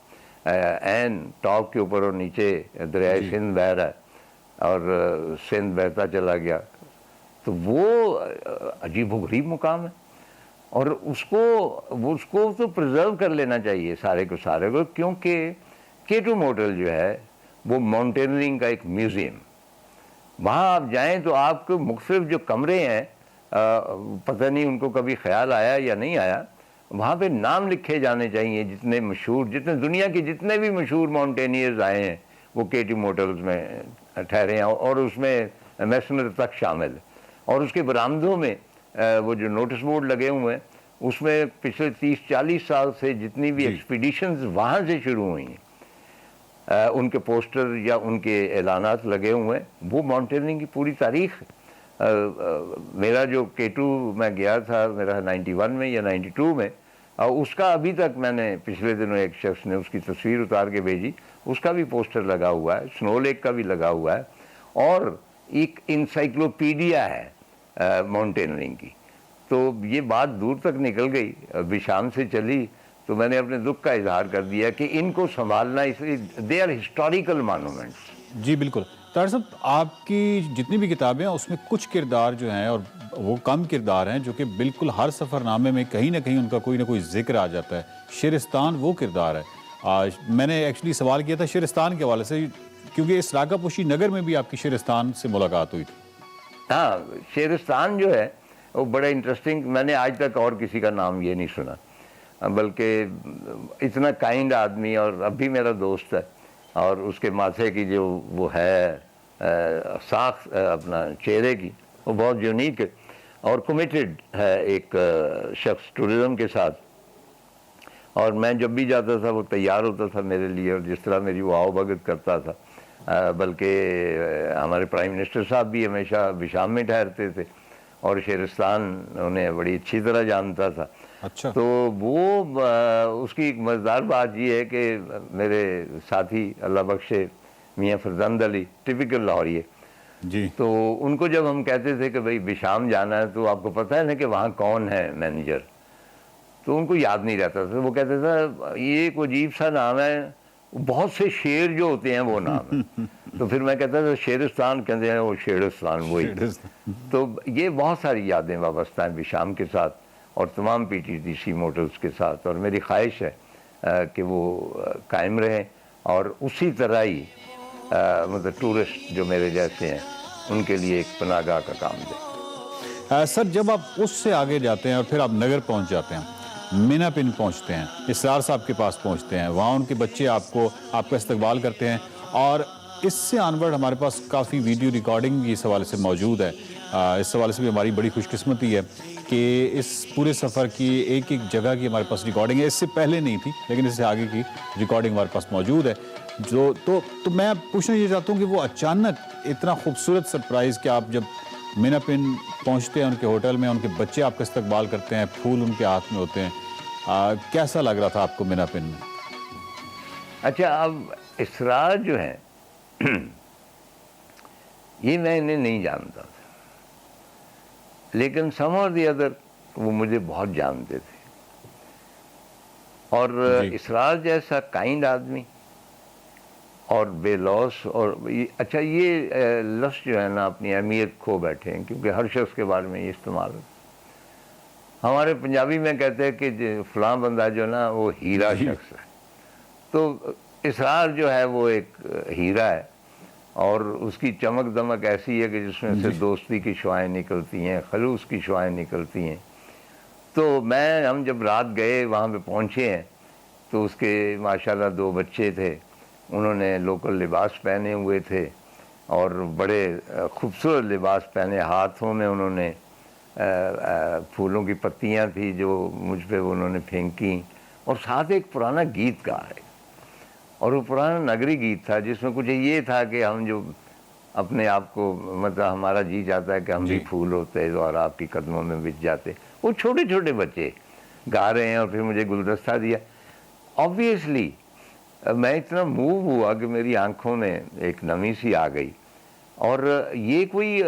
एन टॉप के ऊपर और नीचे दरिया सिंध बह रहा है, और सिंध बहता चला गया, तो वो अजीबोगरीब मुकाम है, और उसको तो प्रिजर्व कर लेना चाहिए सारे को, क्योंकि K2 मोटल जो है वो माउंटेनियरिंग का एक म्यूज़ियम। वहाँ आप जाएं तो आपको मुख्तलिफ जो कमरे हैं पता नहीं उनको कभी ख्याल आया या नहीं आया, वहाँ पे नाम लिखे जाने चाहिए जितने मशहूर, जितने दुनिया के जितने भी मशहूर माउंटेनियर्स आए हैं वो केटी मोटर्स में ठहरे हैं, और उसमें मैसनर तक शामिल है। और उसके बरामदों में वो जो नोटिस बोर्ड लगे हुए हैं उसमें पिछले 30-40 साल से जितनी भी एक्सपीडिशंस वहाँ से शुरू हुई हैं उनके पोस्टर या उनके ऐलानात लगे हुए हैं, वो माउंटेनियरिंग की पूरी तारीख है। मेरा जो K2 मैं गया था, मेरा 91 में या 92 में, उसका अभी तक मैंने पिछले दिनों एक शख्स ने उसकी तस्वीर उतार के भेजी, उसका भी पोस्टर लगा हुआ है, स्नो लेक का भी लगा हुआ है, और एक इंसाइक्लोपीडिया है माउंटेनियरिंग की। तो ये बात दूर तक निकल गई, विशाम से चली, तो मैंने अपने दुख का इजहार कर दिया कि इनको संभालना, इसलिए दे आर हिस्टोरिकल मॉन्यूमेंट्स। जी बिल्कुल। तार साहब, आपकी जितनी भी किताबें हैं उसमें कुछ किरदार जो हैं, और वो कम किरदार हैं जो कि बिल्कुल हर सफ़रनामे में कहीं ना कहीं उनका कोई ना कोई जिक्र आ जाता है। शेरिस्तान वो किरदार है। आज मैंने एक्चुअली सवाल किया था शेरिस्तान के हवाले से, क्योंकि इस राकापोशी नगर में भी आपकी शेरिस्तान से मुलाकात हुई थी। हाँ, शेरिस्तान जो है वो बड़ा इंटरेस्टिंग, मैंने आज तक और किसी का नाम ये नहीं सुना, बल्कि इतना काइंड आदमी, और अब भी मेरा दोस्त है, और उसके माथे की जो वो है साख अपना चेहरे की, वो बहुत यूनिक है और कमिटेड है एक शख्स टूरिज़म के साथ। और मैं जब भी जाता था वो तैयार होता था मेरे लिए, और जिस तरह मेरी वो आवभगत करता था, बल्कि हमारे प्राइम मिनिस्टर साहब भी हमेशा विशाम में ठहरते थे, और शेरिस्तान उन्हें बड़ी अच्छी तरह जानता था। अच्छा। तो वो उसकी एक मज़ेदार बात ये है कि मेरे साथी अल्लाह बख्शे मियाँ फरजंद अली, टिपिकल लाहौरी जी, तो उनको जब हम कहते थे कि भाई विशाम जाना है, तो आपको पता है ना कि वहाँ कौन है मैनेजर, तो उनको याद नहीं रहता था। वो कहते था ये एक अजीब सा नाम है, बहुत से शेर जो होते हैं वो नाम है। तो फिर मैं कहता था शेरिस्तान, कहते हैं वो शेरिस्तान वही। तो ये बहुत सारी यादें वाबस्ता हैं विशाम के साथ और तमाम PTDC मोटर्स के साथ, और मेरी ख्वाहिश है कि वो कायम रहें और उसी तरह ही मतलब टूरिस्ट जो मेरे जैसे हैं उनके लिए एक पनाहगाह का काम दें। सर, जब आप उससे आगे जाते हैं और फिर आप नगर पहुंच जाते हैं, मीना पिन पहुंचते हैं, इसरार साहब के पास पहुंचते हैं, वहाँ उनके बच्चे आपका इस्तकबाल करते हैं, और इससे ऑनवर्ड हमारे पास काफ़ी वीडियो रिकॉर्डिंग इस हवाले से मौजूद है। इस हवाले से भी हमारी बड़ी खुशकिस्मती है कि इस पूरे सफ़र की एक एक जगह की हमारे पास रिकॉर्डिंग है। इससे पहले नहीं थी, लेकिन इससे आगे की रिकॉर्डिंग हमारे पास मौजूद है। जो तो मैं पूछना ये चाहता हूँ कि वो अचानक इतना खूबसूरत सरप्राइज़ कि आप जब मीना पिन पहुँचते हैं उनके होटल में, उनके बच्चे आपका इस्तकबाल करते हैं, फूल उनके हाथ में होते हैं, कैसा लग रहा था आपको मीना पिन में? अच्छा, अब इसरार जो है ये मैं इन्हें नहीं जानता था, लेकिन सम और दी अदर वो मुझे बहुत जानते थे। और इसरार जैसा काइंड आदमी और बेलौस, और अच्छा ये लफ्ज़ जो है ना अपनी अहमियत खो बैठे हैं, क्योंकि हर शख्स के बारे में ये इस्तेमाल है। हमारे पंजाबी में कहते हैं कि फलां बंदा जो ना वो हीरा शख्स है, तो इसरार जो है वो एक हीरा है, और उसकी चमक दमक ऐसी है कि जिसमें से दोस्ती की शुआएं निकलती हैं, खलूस की शुआएं निकलती हैं। तो हम जब रात गए वहाँ पे पहुँचे हैं, तो उसके माशाल्लाह 2 बच्चे थे, उन्होंने लोकल लिबास पहने हुए थे और बड़े खूबसूरत लिबास पहने, हाथों में उन्होंने फूलों की पत्तियाँ थी जो मुझ पे उन्होंने फेंकी, और साथ एक पुराना गीत गा रहे, और वो पुराना नगरी गीत था जिसमें कुछ ये था कि हम जो अपने आप को मतलब हमारा जी चाहता है कि हम भी फूल होते और आपकी कदमों में बिछ जाते। वो छोटे छोटे बच्चे गा रहे हैं, और फिर मुझे गुलदस्ता दिया। ऑब्वियसली मैं इतना मूव हुआ कि मेरी आंखों में एक नमी सी आ गई, और ये कोई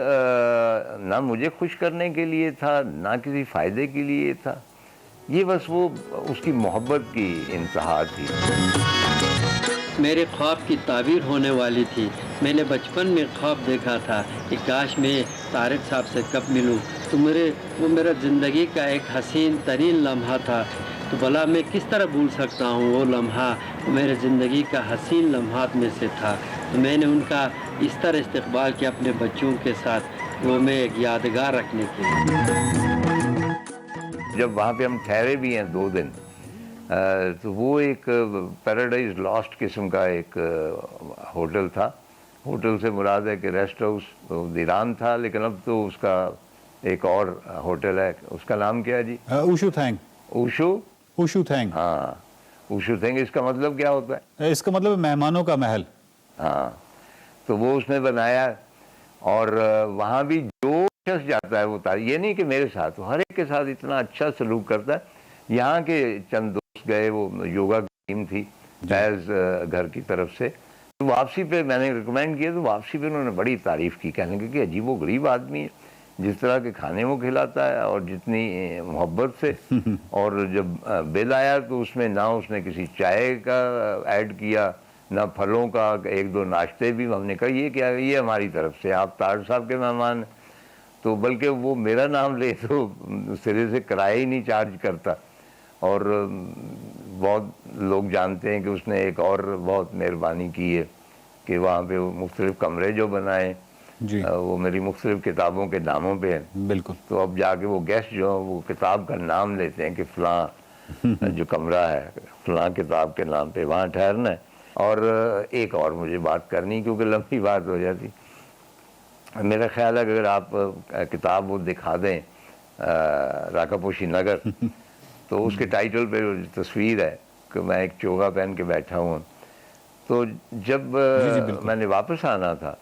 ना मुझे खुश करने के लिए था ना किसी फ़ायदे के लिए था, ये बस वो उसकी मोहब्बत की इंतहा थी। मेरे ख्वाब की ताबीर होने वाली थी। मैंने बचपन में ख्वाब देखा था कि काश मैं तारिक साहब से कब मिलूं, तो वो मेरा ज़िंदगी का एक हसीन तरीन लम्हा था। तो भला मैं किस तरह भूल सकता हूँ वो लम्हा, वो मेरे ज़िंदगी का हसीन लम्हात में से था। तो मैंने उनका इस तरह इस्तकबाल किया अपने बच्चों के साथ वो मैं एक यादगार रखने के लिए। जब वहाँ पे हम ठहरे भी हैं 2 दिन, तो वो एक पैराडाइज लॉस्ट किस्म का एक होटल था। होटल से मुराद है कि रेस्ट हाउस ईरान था, लेकिन अब तो उसका एक और होटल है। उसका नाम क्या है जी? ऊशू थैंग। ऊशू थैंग। हाँ, ऊशू थैंग। इसका मतलब क्या होता है? इसका मतलब मेहमानों का महल। हाँ, तो वो उसने बनाया और वहाँ भी जो शख्स जाता है वो ये नहीं कि मेरे साथ, वो हर एक के साथ इतना अच्छा सलूक करता है। यहाँ के चंद दोस्त गए, वो योगा की टीम थी फैज घर की तरफ से, तो वापसी पे मैंने रिकमेंड किया, तो वापसी पे उन्होंने बड़ी तारीफ़ की, कहने लगे कि अजीब वो गरीब आदमी है, जिस तरह के खाने वो खिलाता है और जितनी मोहब्बत से। और जब बिल आया तो उसमें ना उसने किसी चाय का ऐड किया, ना फलों का, 1-2 नाश्ते भी। हमने कहा ये क्या, ये हमारी तरफ से, आप तार साहब के मेहमान। तो बल्कि वो मेरा नाम ले तो सिरे से किराया ही नहीं चार्ज करता। और बहुत लोग जानते हैं कि उसने एक और बहुत मेहरबानी की है कि वहाँ पे वो मुख्तलिफ कमरे जो बनाए जी, वो मेरी मुख्तलिफ किताबों के नामों पे हैं। बिल्कुल। तो अब जाके वो गेस्ट जो है वो किताब का नाम लेते हैं कि फ़लाँ जो कमरा है फ़लाँ किताब के नाम पे वहाँ ठहरना है। और एक और मुझे बात करनी, क्योंकि लंबी बात हो जाती। मेरा ख्याल है कि अगर आप किताब वो दिखा दें राकापोशी नगर, तो उसके टाइटल पे जो तस्वीर है कि मैं एक चोगा पहन के बैठा हूँ, तो जब मैंने वापस आना था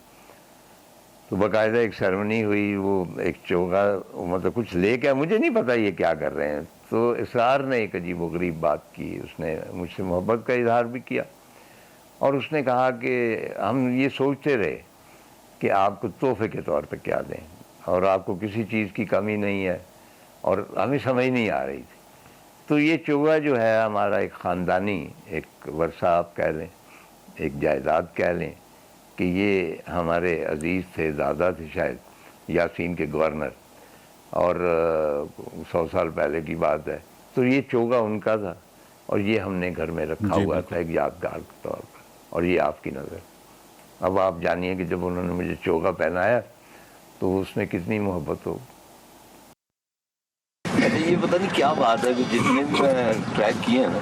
तो बाकायदा एक सेरेमनी हुई, वो एक चोगा मतलब कुछ लेके, मुझे नहीं पता ये क्या कर रहे हैं। तो इसरार ने एक अजीब व गरीब बात की, उसने मुझसे मोहब्बत का इजहार भी किया और उसने कहा कि हम ये सोचते रहे कि आपको तोहफे के तौर पे क्या दें, और आपको किसी चीज़ की कमी नहीं है, और हमें समझ नहीं आ रही थी। तो ये चोगा जो है हमारा एक ख़ानदानी एक वर्षा आप कह लें, एक जायदाद कह लें, कि ये हमारे अजीज़ थे, दादा थे शायद, यासीन के गवर्नर, और 100 साल पहले की बात है। तो ये चोगा उनका था और ये हमने घर में रखा हुआ था एक यादगार के तौर पर, और ये आपकी नज़र। अब आप जानिए कि जब उन्होंने मुझे चोगा पहनाया तो उसमें कितनी मोहब्बत हो। ये पता नहीं क्या बात है कि जितने भी मैं ट्रैक किए हैं ना,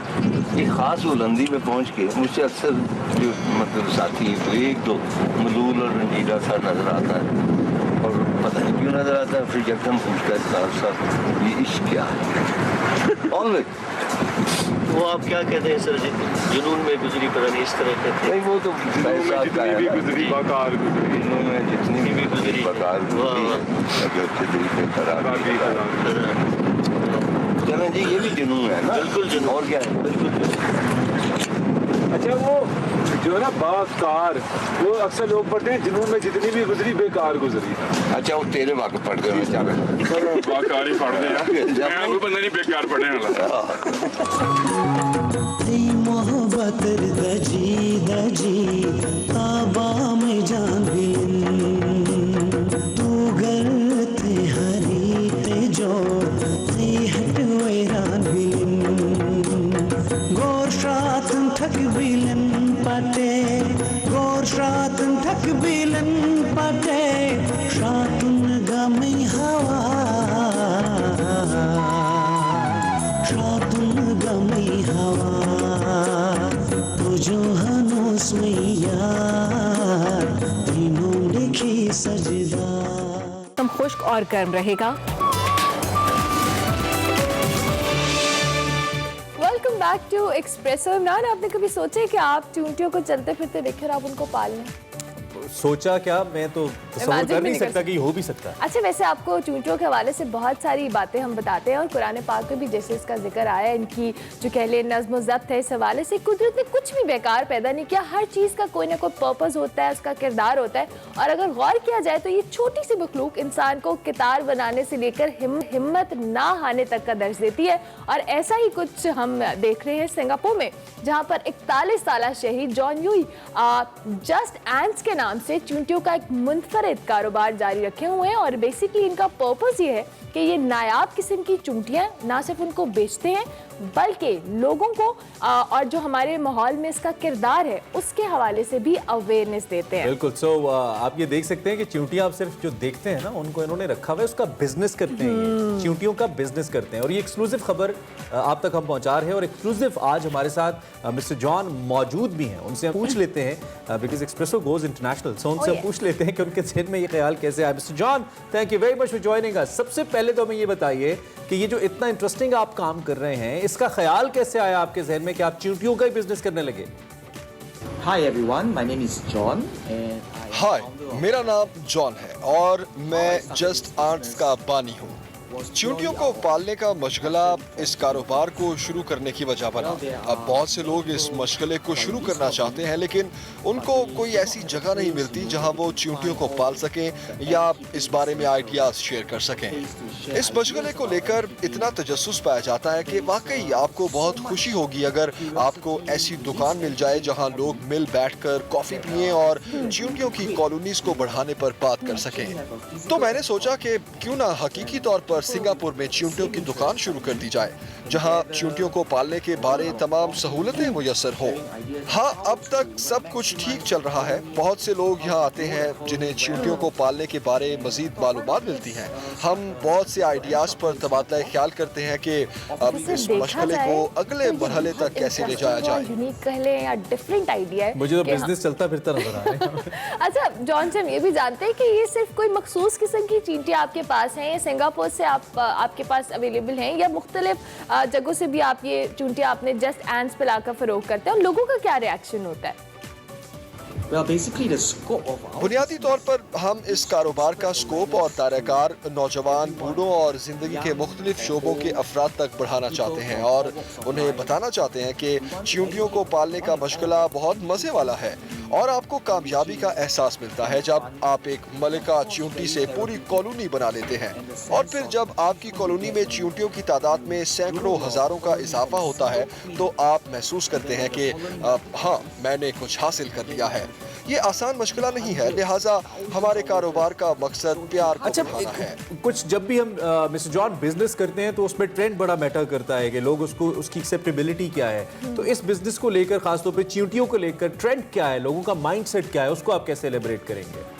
ये ख़ास बुलंदी में पहुंच के मुझसे अक्सर जो मतलब साथी एक दो मलूल और रंजीदा सा नज़र आता है, और पता नहीं क्यों नज़र आता है। फिर एकदम पूछता है साहब ये इश्क क्या है। ऑलवेज वो आप क्या कहते हैं सर, जुनून में गुजरी, पता नहीं इस तरह कहते हैं। नहीं, वो तो जितनी भी गुजरी बकार गुजरी, में जितनी भी गुजरी बकार चलें जी, ये भी जुनून है ना। बिल्कुल जुनून। और क्या है? अच्छा, वो जो है ना बाकार, वो अक्सर लोग पढ़ते हैं जुनून में जितनी भी गुजरी बेकार गुजरी। अच्छा, वो तेरे वाक़ पढ़ गए चल बाकार ही पढ़ते हैं, वो बंदा नहीं बेकार पढ़े मोहब्बत दजी दजी आबा में जाबिन तू गलते हरी ते जो हट वैरान बिन गोर शातन ठक बिलन पटे गोर शातन ठक बिलन पटे शातन गमी हवा शातन गमी हवा जो हनोस में यार तीनों लिखी सजदा। मौसम खुश्क और गर्म रहेगा। Welcome back to Expresso. Imran, आपने कभी सोचे कि आप चूंटियों को चलते फिरते देखे और आप उनको पाल लें? सोचा क्या, मैं तो तसव्वुर कर नहीं सकता कि हो भी सकता है। अच्छा, वैसे आपको चूंटियों के हवाले से बहुत सारी बातें हम बताते हैं और कुरान पाक में भी जैसे इसका जिक्र आया, इनकी जो कह ले नज़्म ज़ब्त है, इस हवाले से कुदरत ने कुछ भी बेकार पैदा नहीं किया। हर चीज़ का कोई ना कोई पर्पस होता है, उसका किरदार होता है। और अगर गौर किया जाए तो ये छोटी सी मखलूक इंसान को कितार बनाने से लेकर हिम्मत ना हारने तक का दर्ज देती है। और ऐसा ही कुछ हम देख रहे हैं सिंगापुर में, जहाँ पर 41 साल शहरी जॉन यूई जस्ट एंड्स के नाम नाम से चूंटियों का एक मुनफरिद कारोबार जारी रखे हुए हैं और बेसिकली इनका पर्पस ये है कि ये नायाब किस्म की चूंटियाँ ना सिर्फ उनको बेचते हैं बल्कि लोगों को और जो हमारे माहौल में इसका किरदार है उसके हवाले से भी अवेयरनेस देते हैं। बिल्कुल। सो आप ये देख सकते हैं कि चींटियां आप सिर्फ जो देखते हैं ना उनको इन्होंने रखा हुआ है, उसका बिजनेस करते हैं, ये चींटियों का बिजनेस करते हैं। और ये एक्सक्लूसिव खबर आप तक हम पहुंचा रहे हैं और एक्सक्लूसिव आज हमारे साथ मिस्टर जॉन मौजूद भी हैं। उनसे हम पूछ लेते हैं बिकॉज एक्सप्रेसो गोज इंटरनेशनल, सो उनसे हम पूछ लेते हैं कि उनके जहन में ये ख्याल कैसे आया। Mister John, thank you very much for joining us. सबसे पहले तो हमें ये बताइए कि ये जो इतना इंटरेस्टिंग आप काम कर रहे हैं, इसका ख्याल कैसे आया आपके जहन में कि आप चींटियों का ही बिजनेस करने लगे? Hi everyone, my name is John and हाय, मेरा नाम जॉन है और मैं जस्ट आर्ट्स का बानी हूँ। चींटियों को पालने का मशगला इस कारोबार को शुरू करने की वजह बना। अब बहुत से लोग इस मशगले को शुरू करना चाहते हैं लेकिन उनको कोई ऐसी जगह नहीं मिलती जहां वो चींटियों को पाल सकें या इस बारे में आइडियाज शेयर कर सकें। इस मशगले को लेकर इतना तजस्सुस पाया जाता है कि वाकई आपको बहुत खुशी होगी अगर आपको ऐसी दुकान मिल जाए जहां लोग मिल बैठकर कॉफी पिएं और चींटियों की कॉलोनीज को बढ़ाने पर बात कर सकें। तो मैंने सोचा कि क्यों ना हकीकी तौर पर सिंगापुर में चींटियों की दुकान शुरू कर दी जाए जहां चींटियों को पालने के बारे तमाम सहूलतें मुयस्सर हो। हाँ, अब तक सब कुछ ठीक चल रहा है। बहुत से लोग यहाँ आते हैं जिन्हें चींटियों को पालने के बारे मजीद मालूमात मिलती हैं। हम बहुत से आइडियाज पर तबादला ख्याल करते हैं कि अब इस मशगले को अगले मरहले तक कैसे ले जाया जाए। यूनिक कह लें या डिफरेंट आइडिया है। मुझे तो बिजनेस चलता फिरता नजर आ रहा है। अच्छा जॉन से हम ये भी जानते हैं कि ये सिर्फ कोई मखसूस किस्म की चींटियां आपके पास हैं, सिंगापुर से आपके पास अवेलेबल हैं या मुख्तलिफ जगहों से भी आप ये चूंटियां आपने जस्ट एंड्स पे लाकर फरोख्त करते हैं और लोगों का क्या रिएक्शन होता है? बुनियादी तौर पर हम इस कारोबार का स्कोप और दायराकार नौजवान, बूढ़ों और जिंदगी के मुख्तलिफ शोबों के अफराद तक बढ़ाना चाहते हैं और उन्हें बताना चाहते हैं कि चींटियों को पालने का मशगला बहुत मजे वाला है और आपको कामयाबी का एहसास मिलता है जब आप एक मलिका चींटी से पूरी कॉलोनी बना लेते हैं और फिर जब आपकी कॉलोनी में चींटियों की तादाद में सैकड़ों हजारों का इजाफा होता है तो आप महसूस करते हैं कि हाँ, मैंने कुछ हासिल कर लिया है। ये आसान मशगला नहीं है, लिहाजा हमारे कारोबार का मकसद प्यार को बढ़ाना है। कुछ जब भी हम मिस्टर जॉन बिजनेस करते हैं तो उसमें ट्रेंड बड़ा मैटर करता है कि लोग उसको उसकी एक्सेप्टेबिलिटी क्या है। तो इस बिजनेस को लेकर, खासतौर पे चींटियों को लेकर ट्रेंड क्या है, लोगों का माइंडसेट क्या है, उसको आप कैसे एलिब्रेट करेंगे?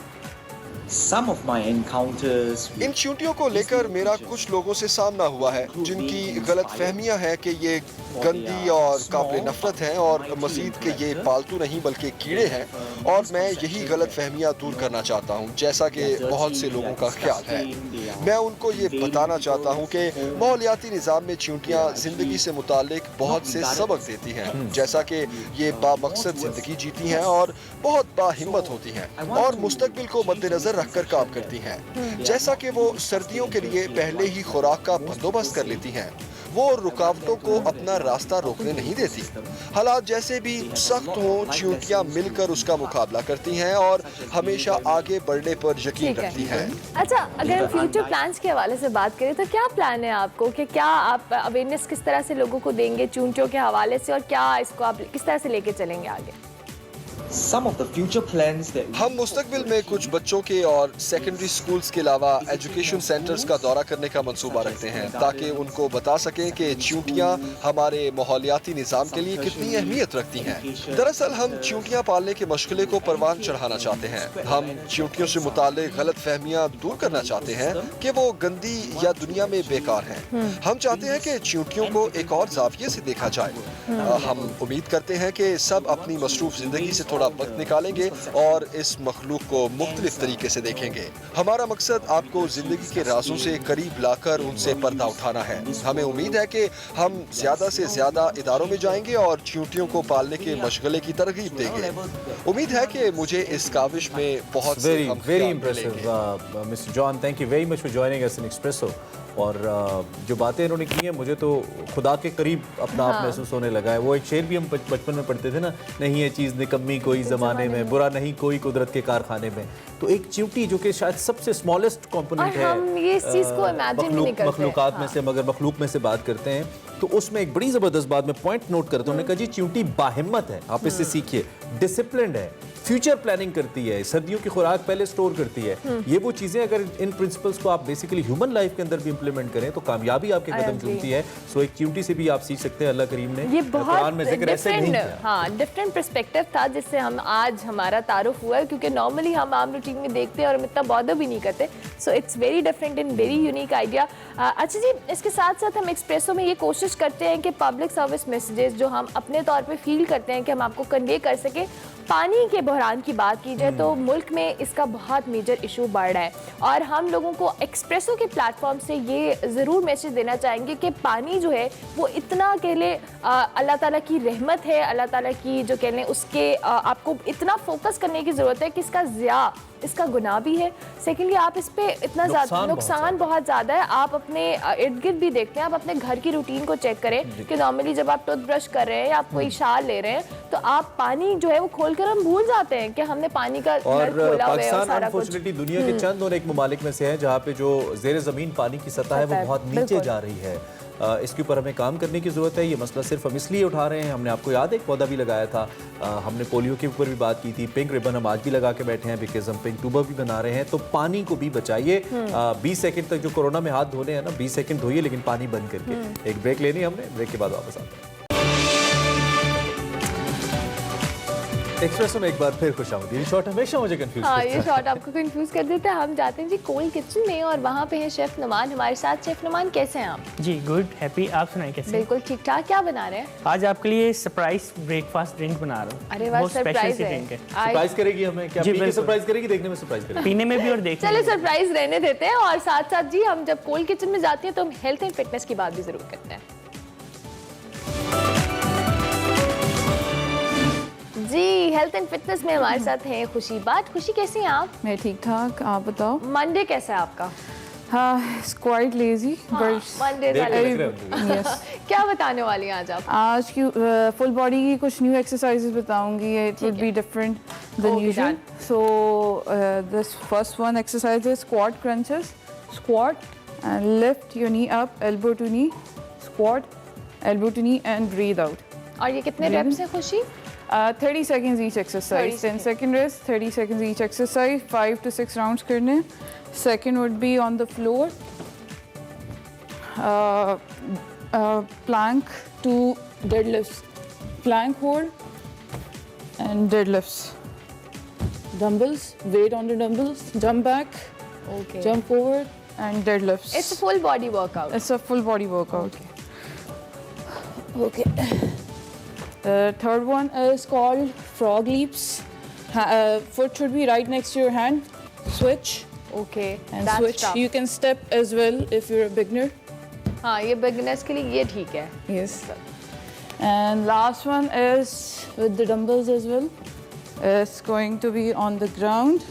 Some of my encounters इन चींटियों को लेकर मेरा कुछ लोगों से सामना हुआ है जिनकी गलत फहमियाँ हैं कि ये गंदी और काबिल नफरत हैं और मजीद के ये पालतू नहीं बल्कि कीड़े हैं और मैं यही गलत फहमियाँ दूर करना चाहता हूँ जैसा कि बहुत से लोगों का ख्याल है। मैं उनको ये बताना चाहता हूँ कि माहौलियाती निज़ाम में चींटियाँ जिंदगी से मुतालिक बहुत से सबक देती हैं, जैसा कि ये बामकसद जिंदगी जीती हैं और बहुत बाहिम्मत होती हैं और मुस्तकबिल को मद्देनजर रखकर काम करती हैं, जैसा कि वो सर्दियों के लिए पहले ही खुराक का बंदोबस्त कर लेती हैं। वो रुकावटों को अपना रास्ता रोकने नहीं देती। हालात जैसे भी सख्त हों, चींटियां मिलकर उसका मुकाबला करती हैं और हमेशा आगे बढ़ने पर यकीन रखती हैं। अच्छा, अगर हम फ्यूचर प्लान्स के हवाले से बात करें तो क्या प्लान है आपको कि क्या आप अवेयरनेस किस तरह से लोगों को देंगे चींटियों के हवाले से और क्या इसको आप किस तरह से लेके चलेंगे आगे? Some of the future plans that हम मुस्तकबिल में कुछ बच्चों के और सेकेंडरी स्कूल्स के अलावा एजुकेशन सेंटर्स का दौरा करने का मंसूबा रखते हैं ताकि उनको बता सकें कि चींटियां हमारे माहौलियाती निज़ाम के लिए कितनी अहमियत रखती हैं। दरअसल हम चींटियां पालने के मशगले को परवान चढ़ाना चाहते हैं। हम चींटियों से मुताल्लिक गलत फहमियाँ दूर करना चाहते हैं कि वो गंदी या दुनिया में बेकार हैं। हम चाहते हैं कि चींटियों को एक और जाविये से देखा जाए। हम उम्मीद करते हैं कि सब अपनी मसरूफ जिंदगी से थोड़ा वक्त निकालेंगे और इस मखलूक को मुख्तलिफ तरीके से देखेंगे। हमारा मकसद आपको जिंदगी के राजों से करीब लाकर उनसे पर्दा उठाना है। हमें उम्मीद है कि हम ज्यादा से ज्यादा इदारों में जाएंगे और चींटियों को पालने के मशगले की तरगीब देंगे। उम्मीद है कि मुझे इस काविश में बहुत very impressive mister John, thank you very much for joining us in espresso. और जो बातें इन्होंने की हैं मुझे तो खुदा के करीब अपना आप महसूस होने लगा है। वो एक शेर भी हम बचपन में पढ़ते थे ना, नहीं है चीज़ निकम्मी कोई ज़माने में, बुरा नहीं कोई कुदरत के कारखाने में। तो एक चींटी जो कि शायद सबसे स्मॉलेस्ट कंपोनेंट है हम ये इस चीज़ को इमेजिन नहीं करते। मखलूकात में से, मगर मखलूक में से बात करते हैं, तो उसमें एक बड़ी जबरदस्त बात मैं पॉइंट नोट करता हूँ, उन्होंने कहा जी च्यूंटी बाहिम्मत है, आप इससे सीखिए, डिसिप्लिन्ड है, फ्यूचर प्लानिंग करती है, सर्दियों की खुराक पहले स्टोर करती है। ये वो चीजें अगर इन प्रिंसिपल्स को आप बेसिकली ह्यूमन लाइफ के अंदर भी इंप्लीमेंट करें तो कामयाबी आपके कदम चूमती है। सो एक च्यूंटी से भी आप सीख सकते हैं, अल्लाह करीम ने ये कुरान में जिक्र ऐसे नहीं किया। हाँ, डिफरेंट पर्सपेक्टिव था जिससे हम आज हमारा तारुफ हुआ है, क्योंकि नॉर्मली हम आम रूटीन में देखते हैं और हम इतना बॉदर भी नहीं करते। So it's very different and very unique idea. अच्छा जी, इसके साथ साथ हम एक्सप्रेसो में ये कोशिश करते हैं कि पब्लिक सर्विस मैसेजेस जो हम अपने तौर पे फील करते हैं कि हम आपको कन्वे कर सके। पानी के बहरान की बात की जाए तो मुल्क में इसका बहुत मेजर इशू बढ़ रहा है और हम लोगों को एक्सप्रेसो के प्लेटफॉर्म से ये ज़रूर मैसेज देना चाहेंगे कि पानी जो है वो इतना कह लें अल्लाह ताला की रहमत है, अल्लाह ताला की जो कह लें उसके आपको इतना फोकस करने की ज़रूरत है कि इसका ज़िया, इसका गुनाह भी है। सेकेंडली आप इस पे इतना ज़्यादा नुकसान बहुत ज़्यादा है। आप अपने इर्द गिर्द भी देखते हैं, आप अपने घर की रूटीन को चेक करें कि नॉर्मली जब आप टूथब्रश कर रहे हैं या आप कोई शाल ले रहे हैं तो आप पानी जो है वो खोलकर हम भूल जाते हैं कि हमने पानी का और खोला हुआ है और पाकिस्तान सारा कुछ। अनफॉर्चुनेटली दुनिया के चंद और एक ममालिक में से है जहाँ पे जो ज़ेर ज़मीन पानी की सतह है वो बहुत नीचे जा रही है। इसके ऊपर हमें काम करने की ज़रूरत है। ये मसला सिर्फ हम इसलिए उठा रहे हैं, हमने आपको याद एक पौधा भी लगाया था, हमने पोलियो के ऊपर भी बात की थी, पिंक रिबन हम आज भी लगा के बैठे हैं बिकॉज हम पिंक टूबर भी बना रहे हैं। तो पानी को भी बचाइए। 20 सेकंड तक जो कोरोना में हाथ धोने हैं ना, 20 सेकंड धोइए लेकिन पानी बंद करके। एक ब्रेक लेनी हमने, ब्रेक के बाद वापस आते हैं। एक्सप्रेसो में एक बार फिर खुश आऊँ। ये शॉट हमेशा मुझे कंफ्यूज हाँ, करता ये शॉट आपको कंफ्यूज कर देता है। हम जाते हैं जी कोल किचन में और वहाँ पे है शेफ नुमान हमारे साथ। शेफ नुमान, कैसे हैं आप? जी गुड, हैप्पी। आप सुनाएं कैसे? बिल्कुल ठीक ठाक। क्या बना रहे हैं? आज आपके लिए सरप्राइज ब्रेकफास्ट ड्रिंक बना रहा हूँ। अरे वाह, सरप्राइज है। सरप्राइज करेगी हमें? क्या पी के सरप्राइज करेगी, देखने में सरप्राइज करेगी? पीने में भी और देखने चले सरप्राइज रहने देते हैं। और साथ साथ जी हम जब कोल किचन में जाते हैं तो हम हेल्थ एंड फिटनेस की बात भी जरूर करते हैं। जी, हेल्थ एंड फिटनेस में हमारे साथ हैं खुशी बाट। खुशी, कैसी हैं आप? मैं ठीक ठाक, आप बताओ। मंडे कैसा है आपका? हाँ, क्वाइट लेजी बट मंडे क्या बताने वाली हैं आज आप? आज की फुल बॉडी की कुछ न्यू एक्सरसाइजेस बताऊंगी। It will be different than usual. So this first one exercise is squat crunches. Squat and lift your knee up, elbow to knee, squat, elbow to knee and breathe out. और ये कितने रेप्स हैं खुशी? 30 seconds each exercise. 10 second rest, 30 seconds each exercise, 5 to 6 rounds करने। Second would be on the floor, plank to deadlifts, plank hold and deadlifts, dumbbells, weight on the dumbbells, jump back, jump forward and deadlifts. It's a full body workout. It's a full body workout. Okay. Third one is called frog leaps. Foot should be right next to your hand. Switch. Okay. And switch. Tough. You can step as well if you're a beginner. हाँ, ये beginners के लिए ये ठीक है. Yes. And last one is with the dumbbells as well. It's going to be on the ground.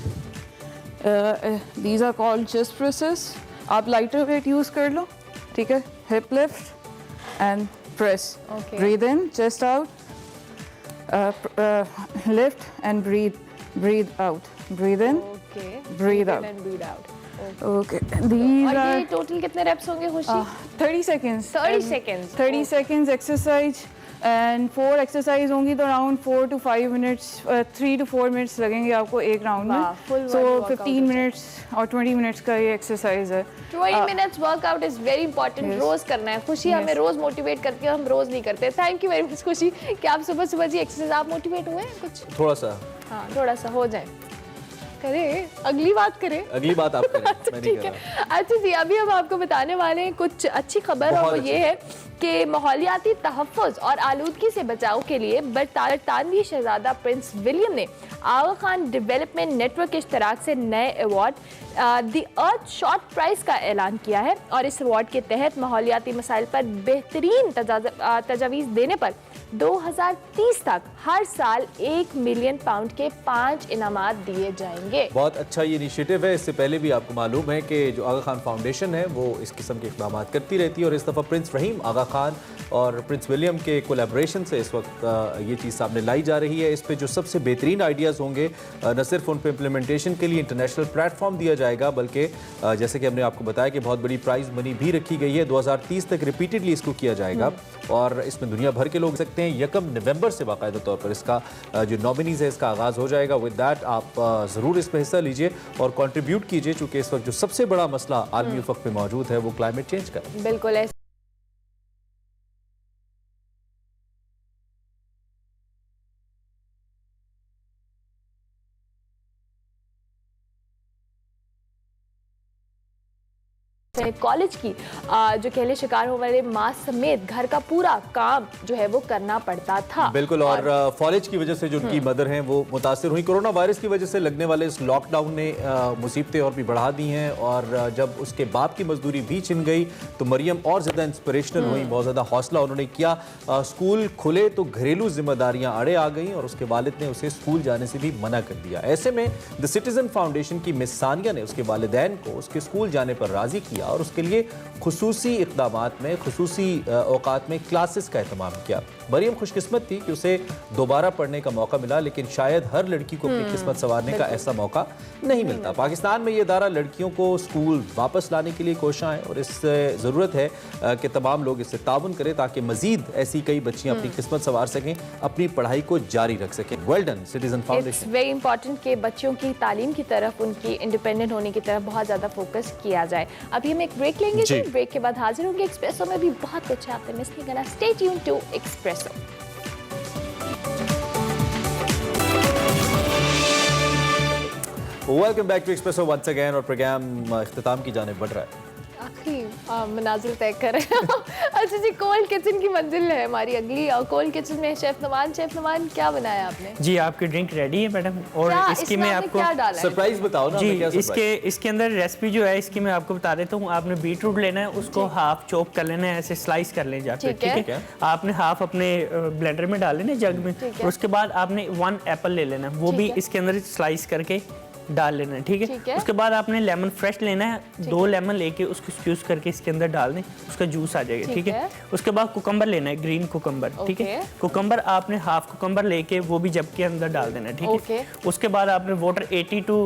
These are called chest presses. आप lighter weight use कर लो, ठीक है? Hip lift and press. Okay. Breathe in, chest out. Lift and breathe. Breathe out. Breathe in. Okay. Breathe out. And breathe out. Okay. These और are ये total कितने reps होंगे खुशी? 30 seconds. 30 seconds. 30 seconds exercise and 4 exercise होंगी तो around 4 to 5 minutes, 3 to 4 minutes लगेंगे आपको एक round में. So 15 minutes और 20 minutes का ये exercise है. 20 minutes workout is very important. Yes. रोज करना है। खुशी हमें रोज मोटिवेट करती है, हम रोज नहीं करते। थैंक यू वेरी मच खुशी कि आप सुबह सुबह जी एक्सरसाइज आप मोटिवेट हुए हैं कुछ? थोड़ा सा। हाँ, थोड़ा सा हो जाए। करें, अगली बात करें। अगली बात आप करें, मैं नहीं कर रहा। अच्छा जी, अभी हम आपको बताने वाले हैं कुछ अच्छी खबर और वो ये है कि माहौलियाती तहफ़्फ़ुज़ और आलूदगी से बचाव के लिए बरतानवी शहजादा प्रिंस विलियम ने आगा खान डेवलपमेंट नेटवर्क के इश्तराक से नए award the Earthshot Prize का ऐलान किया है और इस अवार्ड के तहत माहौलियाती मसाइल पर बेहतरीन तजावीज़ देने पर 2030 तक हर साल 1 मिलियन पाउंड के 5 इनामात दिए जाएंगे। बहुत अच्छा ये इनिशिएटिव है। इससे पहले भी आपको मालूम है कि जो आगा खान फाउंडेशन है वो इस किस्म के इक़दाम करती रहती है और इस दफ़ा प्रिंस रहीम आगा खान और प्रिंस विलियम के कोलैबोरेशन से इस वक्त ये चीज़ सामने लाई जा रही है। इस पे जो सबसे बेहतरीन आइडियाज़ होंगे न सिर्फ उन पे इम्प्लीमेंटेशन के लिए इंटरनेशनल प्लेटफॉर्म दिया जाएगा, बल्कि जैसे कि हमने आपको बताया कि बहुत बड़ी प्राइज़ मनी भी रखी गई है। 2030 तक रिपीटेडली इसको किया जाएगा और इसमें दुनिया भर के लोग सकते हैं। 1 नवंबर से बाकायदा तौर पर इसका जो नॉमिनीज़ है इसका आगाज़ हो जाएगा। विद दैट आप ज़रूर इसमें हिस्सा लीजिए और कंट्रीब्यूट कीजिए, चूँकि इस वक्त जो सबसे बड़ा मसला आलमी उफ़क़ पे मौजूद है वो क्लाइमेट चेंज का है। बिल्कुल ऐसा कॉलेज की जो कहले शिकार होने वाले मास्क समेत घर का पूरा काम जो है वो करना पड़ता था। बिल्कुल, और फॉलेज की वजह से जो उनकी मदर हैं वो मुतासिर हुई। कोरोना वायरस की वजह से लगने वाले इस लॉकडाउन ने मुसीबतें और भी बढ़ा दी हैं और जब उसके बाप की मजदूरी भी छिन गई तो मरियम और ज़्यादा इंस्पिरेशनल हुई, बहुत ज़्यादा हौसला उन्होंने किया। स्कूल खुले तो घरेलू जिम्मेदारियाँ आड़े आ गईं और उसके वालिद ने उसे स्कूल जाने से भी मना कर दिया। ऐसे में द सिटीजन फाउंडेशन की मिस सानिया ने उसके वालिदैन को उसके स्कूल जाने पर राज़ी किया और उसके लिए खुसूसी इक़दामात में, खुसूसी औकात में क्लासेस का एहतमाम किया। मरियम खुशकिस्मत थी कि उसे दोबारा पढ़ने का मौका मिला, लेकिन शायद हर लड़की को अपनी किस्मत संवारने का ऐसा मौका नहीं मिलता। पाकिस्तान में ये इदारा लड़कियों को स्कूल वापस लाने के लिए कोशिश है और इससे ज़रूरत है कि तमाम लोग इससे ताउन करें ताकि मजीद ऐसी कई बच्चियाँ अपनी किस्मत संवार सकें, अपनी पढ़ाई को जारी रख सकें। Well done citizen foundation. It's very important कि बच्चों की तालीम की तरफ, उनकी इंडिपेंडेंट होने की तरफ बहुत ज़्यादा फोकस किया जाए। अभी हम एक ब्रेक लेंगे जी, ब्रेक के बाद हाजिर होंगे। एक्सप्रेसो में भी बहुत कुछ है, आपने मिस नहीं करना। Stay tune to Expresso. Welcome back to Expresso once again और प्रोग्राम इख्तिताम की जानिब बढ़ रहा है। आखिरी मनाजिल तय कर रहे हैं। अच्छा जी, कोल्ड किचन की मंजिल है हमारी अगली। और कोल्ड किचन में शेफ नुमान क्या बनाया आपने? जी, आपकी ड्रिंक रेडी है मैडम और इसकी मैं आपको सरप्राइज बताओ ना। जी, इसके अंदर रेसिपी जो है इसकी मैं आपको बता देता हूँ। आपने बीटरूट लेना है, उसको हाफ चॉप कर लेना है, ऐसे स्लाइस कर लें जाके, ठीक है। आपने हाफ अपने ब्लेंडर में डाल लेना जग में और उसके बाद आपने 1 एप्पल ले लेना है, वो भी इसके अंदर स्लाइस करके डाल लेना है, ठीक है। उसके बाद आपने लेमन फ्रेश लेना है, 2 लेमन लेके उसको स्क्यूज करके इसके अंदर डाल दें, उसका जूस आ जाएगा, ठीक है। उसके बाद कुकम्बर लेना है, ग्रीन कुकम्बर, ठीक है। कुकम्बर आपने हाफ कुकम्बर लेके वो भी जब के अंदर डाल देना है, ठीक है। उसके बाद आपने water 80 to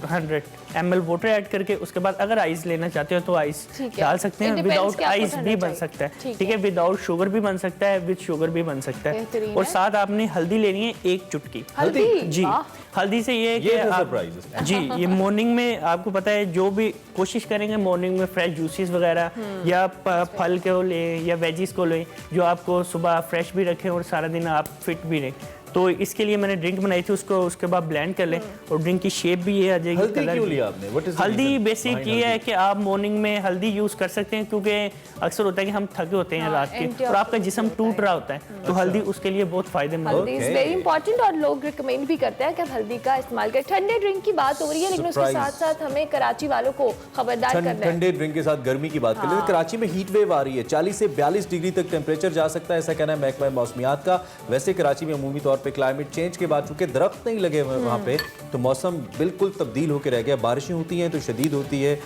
100 ml water add करके, उसके बाद अगर आइस लेना चाहते हो तो आइस डाल सकते हैं, विदाउट आइस भी बन सकता है, ठीक है। विदाउट शुगर भी बन सकता है, विद शुगर भी बन सकता है। और साथ आपने हल्दी लेनी है 1 चुटकी। हल्दी? जी, हल्दी से ये जी, ये मॉर्निंग में आपको पता है जो भी कोशिश करेंगे मॉर्निंग में फ्रेश जूसेस वगैरह या फल को लें या वेजिस को लें जो आपको सुबह फ्रेश भी रखें और सारा दिन आप फिट भी रहें। तो इसके लिए मैंने ड्रिंक बनाई थी, उसको उसके बाद ब्लेंड कर लें और ड्रिंक की शेप भी ये आ जाएगी। हल्दी क्यों लिया आपने? हल्दी बेसिक ये है कि आप मॉर्निंग में हल्दी यूज कर सकते हैं क्योंकि अक्सर होता है कि हम थके होते हैं रात के और आपका जिस्म टूट रहा होता है, तो हल्दी उसके लिए बहुत फायदेमंद है। वेरी इंपॉर्टेंट और लोग रिकमेंड भी करते हैं कि आप हल्दी का इस्तेमाल करें। ठंडे ड्रिंक की बात हो रही है, लेकिन उसके साथ साथ हमें कराची वालों को खबरदार करना है। ठंडे ड्रिंक के साथ गर्मी की बात कर लेते हैं। कराची में हीट वेव आ रही है, 40 से 42 डिग्री तक टेम्परेचर जा सकता है, ऐसा कहना है महकमा मौसमियात का। वैसे कराची में अमूमी तौर पर क्लाइमेट चेंज के बाद चूंकि दरख्त नहीं लगे हुए वहाँ पे, तो मौसम बिल्कुल तब्दील होकर रह गया। बारिशें होती हैं तो शदीद होती है,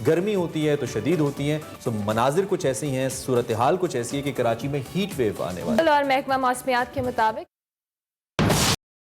गर्मी होती है तो शदीद होती है। सो मनाजिर कुछ ऐसी हैं, सूरत हाल कुछ ऐसी है कि कराची में हीट वेव आने वाली है। और महकमा मौसमियात के मुताबिक